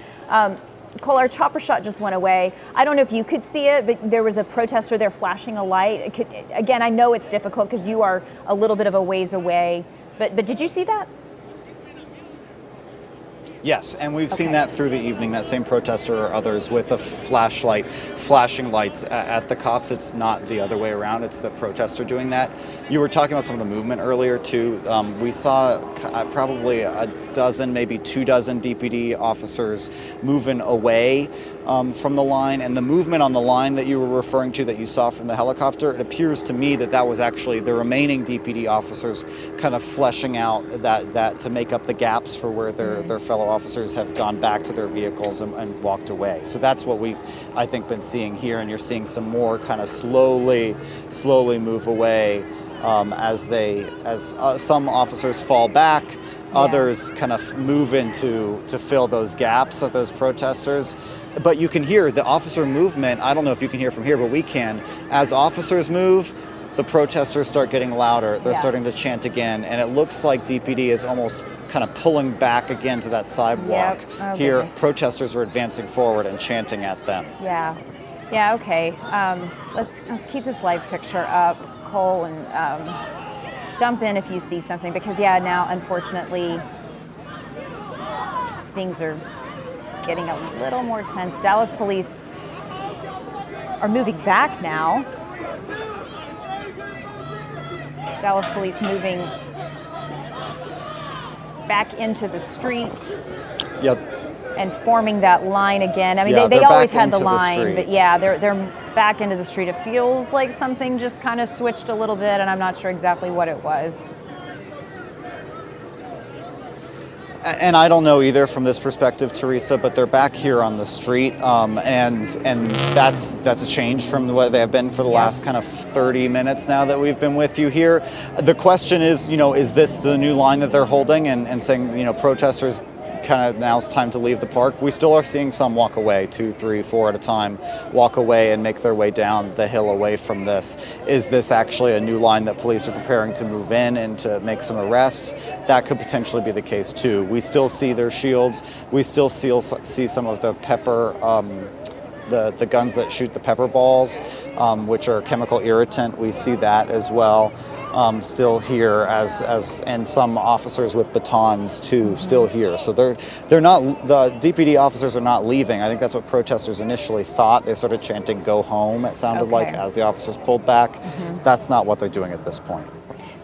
B: Cole, our chopper shot just went away. I don't know if you could see it, but there was a protester there flashing a light. Again, I know it's difficult because you are a little bit of a ways away, but did you see that?
E: Yes, and we've seen that through the evening, that same protester or others with a flashlight, flashing lights at the cops. It's not the other way around, it's the protester doing that. You were talking about some of the movement earlier too. We saw probably a dozen, maybe 24 DPD officers moving away from the line, and the movement on the line that you were referring to that you saw from the helicopter, it appears to me that was actually the remaining DPD officers kind of fleshing out that to make up the gaps for where their fellow officers have gone back to their vehicles and walked away. So that's what we've, I think, been seeing here, and you're seeing some more kind of slowly move away as some officers fall back. Others kind of move in to fill those gaps of those protesters. But you can hear the officer movement. I don't know if you can hear from here, but we can. As officers move, the protesters start getting louder. They're starting to chant again. And it looks like DPD is almost kind of pulling back again to that sidewalk.
B: Yep. Oh,
E: here,
B: goodness.
E: Protesters are advancing forward and chanting at them.
B: Yeah, okay. Let's keep this live picture up, Cole, and jump in if you see something, because now, unfortunately, things are getting a little more tense. Dallas police are moving back now. Dallas police moving back into the street.
E: Yep.
B: And forming that line again. I mean, they always had the line, but they're back into the street. It feels like something just kind of switched a little bit, and I'm not sure exactly what it was.
E: And I don't know either from this perspective, Teresa, but they're back here on the street, and that's a change from what they have been for the last kind of 30 minutes now that we've been with you here. The question is, is this the new line that they're holding and saying, protesters kind of now it's time to leave the park? We still are seeing some walk away, 2, 3, 4 at a time, walk away and make their way down the hill away from this. Is this actually a new line that police are preparing to move in and to make some arrests? That could potentially be the case too. We still see their shields. We still see some of the pepper, the guns that shoot the pepper balls, which are chemical irritant. We see that as well. Still here and some officers with batons too, still here. So they're not, the DPD officers are not leaving. I think that's what protesters initially thought. They started chanting "go home," it sounded like, as the officers pulled back. That's not what they're doing at this point.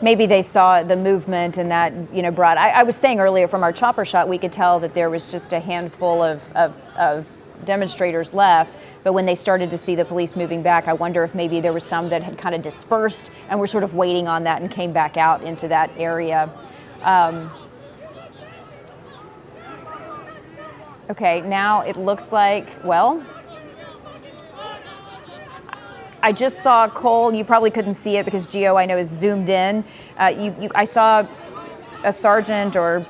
B: Maybe they saw the movement and that, brought, I was saying earlier from our chopper shot, we could tell that there was just a handful of demonstrators left. But when they started to see the police moving back, I wonder if maybe there was some that had kind of dispersed and were sort of waiting on that and came back out into that area. Okay, now it looks like, well, I just saw Cole. You probably couldn't see it because Gio, I know, is zoomed in. I saw a sergeant or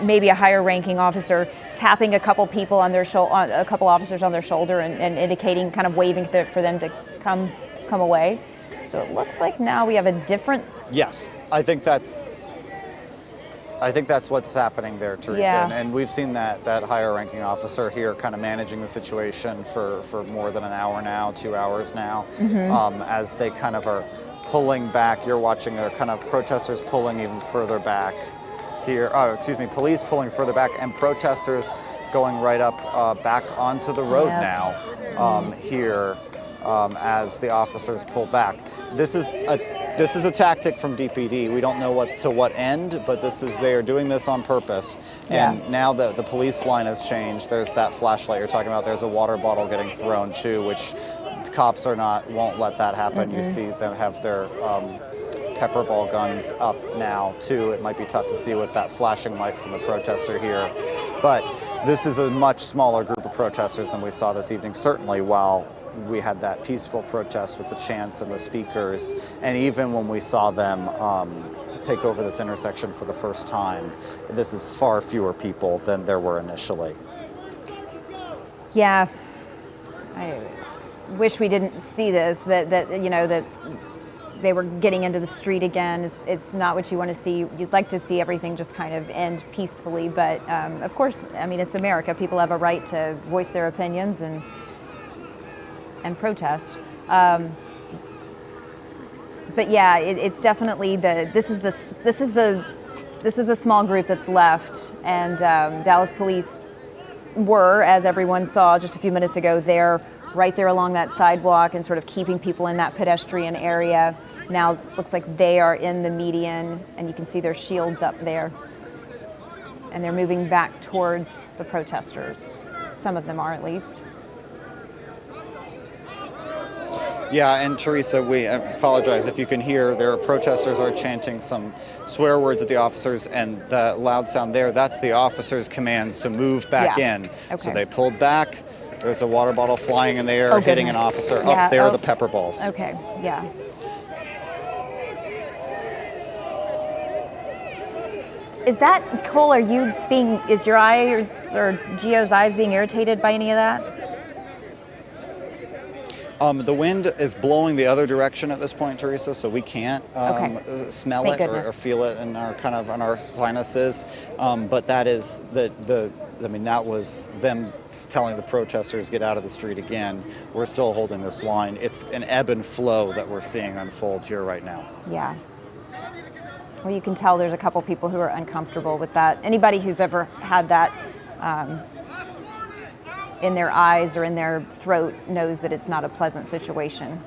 B: maybe a higher ranking officer tapping a couple people on their a couple officers on their shoulder and indicating, kind of waving for them to come away. So it looks like now we have a different.
E: Yes, I think that's what's happening there, Teresa.
B: Yeah.
E: And we've seen that higher ranking officer here kind of managing the situation for more than an hour now, 2 hours now, as they kind of are pulling back. You're watching their kind of protesters pulling even further back here. Oh, excuse me, police pulling further back and protesters going right up back onto the road now here as the officers pull back. This is a tactic from DPD. We don't know to what end, but they are doing this on purpose. And now that the police line has changed, there's that flashlight you're talking about. There's a water bottle getting thrown too, which cops won't let that happen. You see them have their pepper ball guns up now too. It might be tough to see with that flashing light from the protester here, but this is a much smaller group of protesters than we saw this evening, certainly while we had that peaceful protest with the chants and the speakers, and even when we saw them take over this intersection for the first time, this is far fewer people than there were initially.
B: Yeah, I wish we didn't see this, that they were getting into the street again. It's not what you want to see. You'd like to see everything just kind of end peacefully, but of course, I mean, it's America. People have a right to voice their opinions and protest. But yeah, it's definitely this is the small group that's left, and Dallas police were, as everyone saw just a few minutes ago, right there along that sidewalk and sort of keeping people in that pedestrian area. Now looks like they are in the median, and you can see their shields up there, and they're moving back towards the protesters. Some of them are, at least.
E: Yeah, and Teresa, we apologize if you can hear, their protesters are chanting some swear words at the officers, and the loud sound there, that's the officers' commands to move back in. Okay. So they pulled back, there's a water bottle flying in the air, hitting an officer. Up there are the pepper balls.
B: Okay, yeah. Is that, Cole, is your eyes or Gio's eyes being irritated by any of that?
E: The wind is blowing the other direction at this point, Teresa, so we can't smell it or feel it in our sinuses. But that is that was them telling the protesters get out of the street again. We're still holding this line. It's an ebb and flow that we're seeing unfold here right now. Yeah.
B: Well, you can tell there's a couple people who are uncomfortable with that. Anybody who's ever had that in their eyes or in their throat knows that it's not a pleasant situation.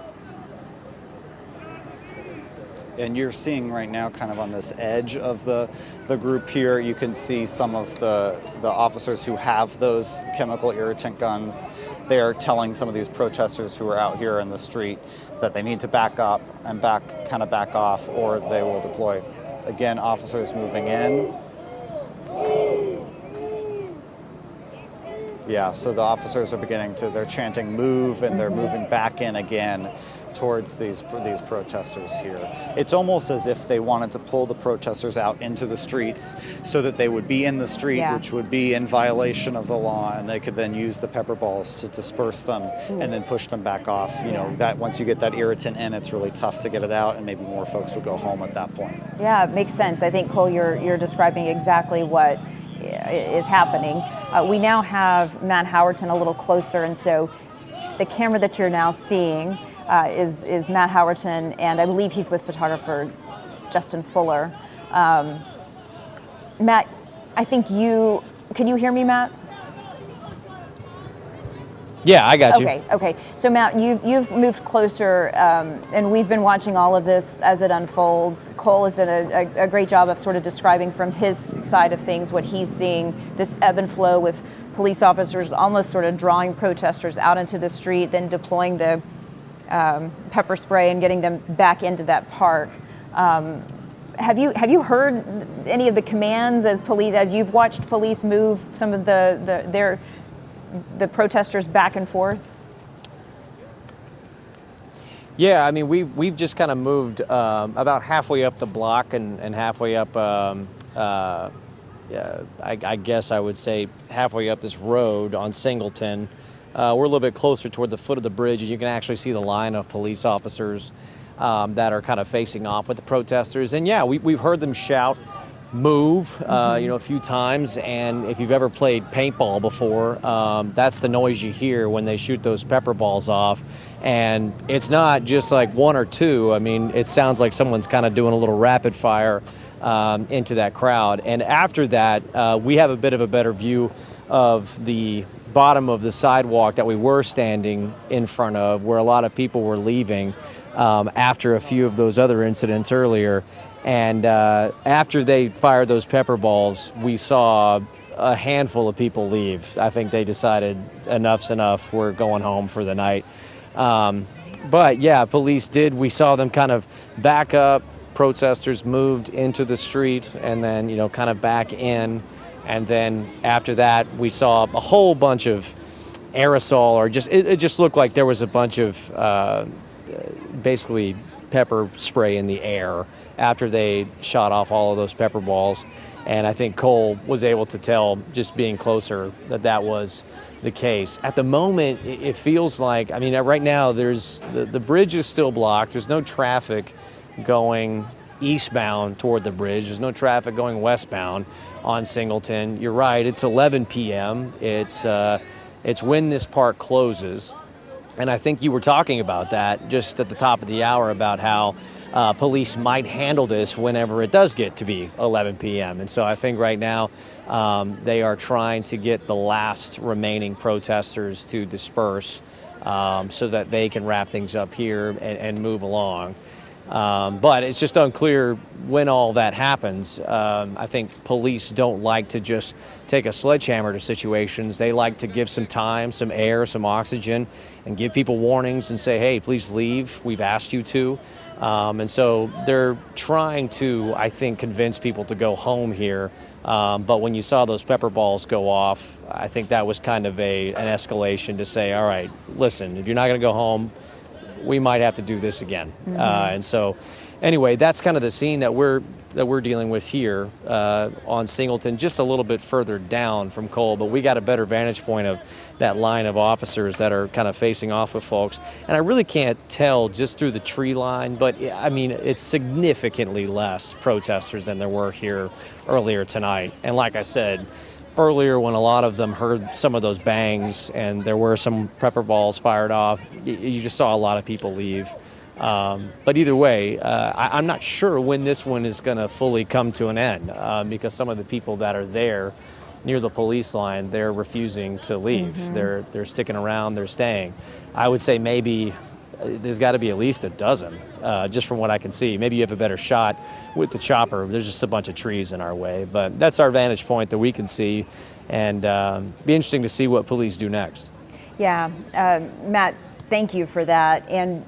E: And you're seeing right now kind of on this edge of the group here, you can see some of the officers who have those chemical irritant guns. They're telling some of these protesters who are out here in the street that they need to back up and back off, or they will deploy. Again, officers moving in. Yeah, so the officers are they're chanting move, and they're moving back in again towards these protesters here. It's almost as if they wanted to pull the protesters out into the streets so that they would be in the street, which would be in violation of the law, and they could then use the pepper balls to disperse them and then push them back off. You know, that once you get that irritant in, it's really tough to get it out, and maybe more folks would go home at that point.
B: Yeah, it makes sense. I think, Cole, you're describing exactly what is happening. We now have Matt Howerton a little closer, and so the camera that you're now seeing is Matt Howerton, and I believe he's with photographer Justin Fuller. Matt, I think can you hear me, Matt?
L: Yeah, I got you.
B: Okay. So Matt, you've moved closer, and we've been watching all of this as it unfolds. Cole has done a great job of sort of describing from his side of things what he's seeing, this ebb and flow with police officers almost sort of drawing protesters out into the street, then deploying the pepper spray and getting them back into that park. have you heard any of the commands as you've watched police move some of the protesters back and forth?
L: Yeah, I mean, we've just kind of moved about halfway up the block and halfway up, I guess I would say halfway up this road on Singleton. We're a little bit closer toward the foot of the bridge, and you can actually see the line of police officers that are kind of facing off with the protesters. And yeah, we've heard them shout, move, a few times. And if you've ever played paintball before, that's the noise you hear when they shoot those pepper balls off. And it's not just like one or two. I mean, it sounds like someone's kind of doing a little rapid fire into that crowd. And after that, we have a bit of a better view of the bottom of the sidewalk that we were standing in front of, where a lot of people were leaving after a few of those other incidents earlier. And after they fired those pepper balls, we saw a handful of people leave. I think they decided enough's enough, we're going home for the night. But yeah, police we saw them kind of back up, protesters moved into the street and then, kind of back in. And then after that, we saw a whole bunch of aerosol, or it just looked like there was a bunch of basically pepper spray in the air after they shot off all of those pepper balls. And I think Cole was able to tell, just being closer, that was the case. At the moment, it feels like, right now the bridge is still blocked. There's no traffic going eastbound toward the bridge. There's no traffic going westbound on Singleton. You're right, it's 11 p.m. It's when this park closes. And I think you were talking about that just at the top of the hour, about how police might handle this whenever it does get to be 11 p.m. And so I think right now they are trying to get the last remaining protesters to disperse so that they can wrap things up here and move along. But it's just unclear when all that happens. I think police don't like to just take a sledgehammer to situations. They like to give some time, some air, some oxygen, and give people warnings and say, hey, please leave. We've asked you to. And so they're trying to, I think, convince people to go home here. But when you saw those pepper balls go off, I think that was kind of an escalation to say, all right, listen, if you're not going to go home, we might have to do this again. And so anyway, that's kind of the scene that we're dealing with here on Singleton, just a little bit further down from Cole, but we got a better vantage point of that line of officers that are kind of facing off with folks. And I really can't tell just through the tree line, but it's significantly less protesters than there were here earlier tonight. And like I said, earlier, when a lot of them heard some of those bangs and there were some pepper balls fired off, you just saw a lot of people leave. But either way, I'm not sure when this one is going to fully come to an end because some of the people that are there near the police line, they're refusing to leave. They're sticking around, they're staying. I would say maybe there's got to be at least a dozen, just from what I can see. Maybe you have a better shot with the chopper. There's just a bunch of trees in our way, but that's our vantage point that we can see, and be interesting to see what police do next.
B: Yeah, Matt, thank you for that. And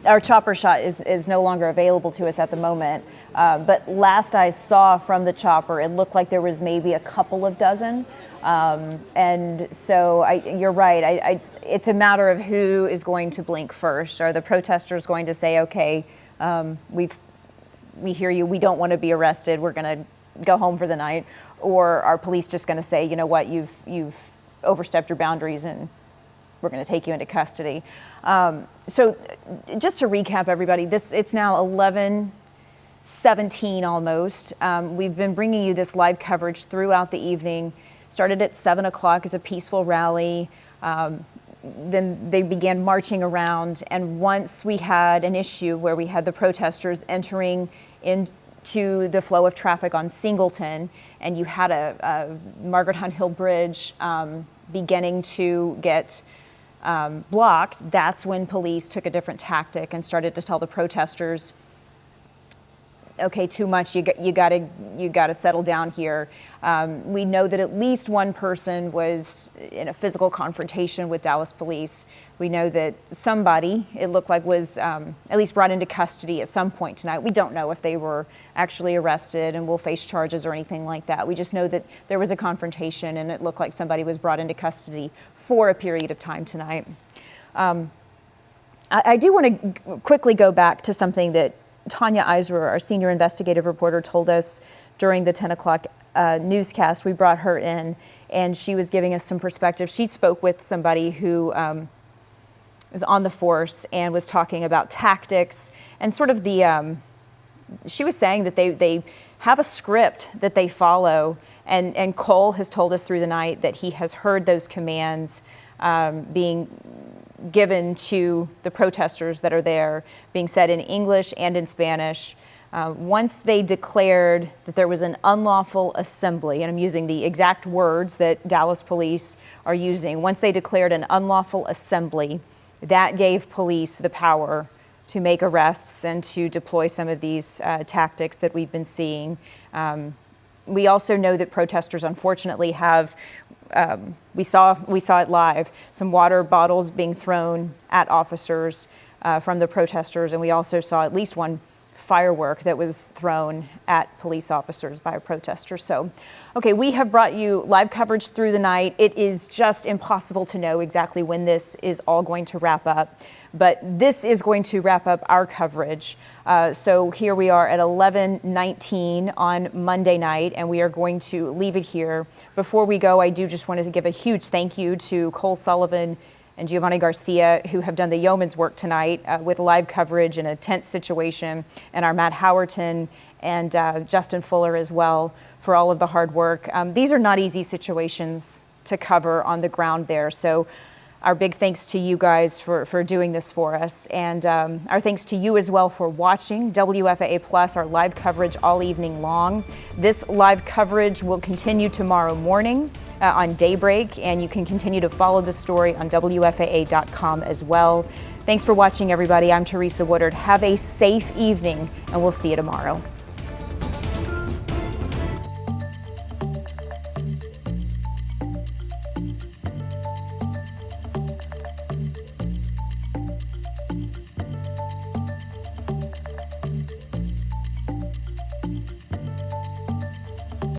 B: our chopper shot is no longer available to us at the moment. But last I saw from the chopper, it looked like there was maybe a couple of dozen. And so you're right. It's a matter of who is going to blink first. Are the protesters going to say, okay, we hear you, we don't want to be arrested, we're going to go home for the night? Or are police just going to say, you know what, you've overstepped your boundaries and we're going to take you into custody? So just to recap, everybody, it's now 11:17 almost. We've been bringing you this live coverage throughout the evening. Started at 7 o'clock as a peaceful rally. Then they began marching around, and once we had an issue where we had the protesters entering into the flow of traffic on Singleton, and you had a Margaret Hunt Hill Bridge beginning to get blocked, that's when police took a different tactic and started to tell the protesters, okay, too much, you got to settle down here. We know that at least one person was in a physical confrontation with Dallas police. We know that somebody, it looked like, was at least brought into custody at some point tonight. We don't know if they were actually arrested and will face charges or anything like that. We just know that there was a confrontation and it looked like somebody was brought into custody for a period of time tonight. I do want to quickly go back to something that Tanya Eiserer, our senior investigative reporter, told us during the 10 o'clock newscast. We brought her in and she was giving us some perspective. She spoke with somebody who was on the force and was talking about tactics and sort of the, she was saying that they have a script that they follow, and Cole has told us through the night that he has heard those commands being given to the protesters that are there, being said in English and in Spanish. Once they declared that there was an unlawful assembly, and I'm using the exact words that Dallas police are using, once they declared an unlawful assembly, that gave police the power to make arrests and to deploy some of these tactics that we've been seeing. We also know that protesters, unfortunately, have, we saw it live, some water bottles being thrown at officers from the protesters, and we also saw at least one firework that was thrown at police officers by a protester. So, okay, we have brought you live coverage through the night. It is just impossible to know exactly when this is all going to wrap up, but this is going to wrap up our coverage. So here we are at 11:19 on Monday night, and we are going to leave it here. Before we go, I do just want to give a huge thank you to Cole Sullivan and Giovanni Garcia, who have done the yeoman's work tonight with live coverage in a tense situation, and our Matt Howerton and Justin Fuller as well for all of the hard work. These are not easy situations to cover on the ground there, so our big thanks to you guys for doing this for us, and our thanks to you as well for watching WFAA Plus, our live coverage all evening long. This live coverage will continue tomorrow morning on Daybreak, and you can continue to follow the story on WFAA.com as well. Thanks for watching, everybody. I'm Teresa Woodard. Have a safe evening, and we'll see you tomorrow.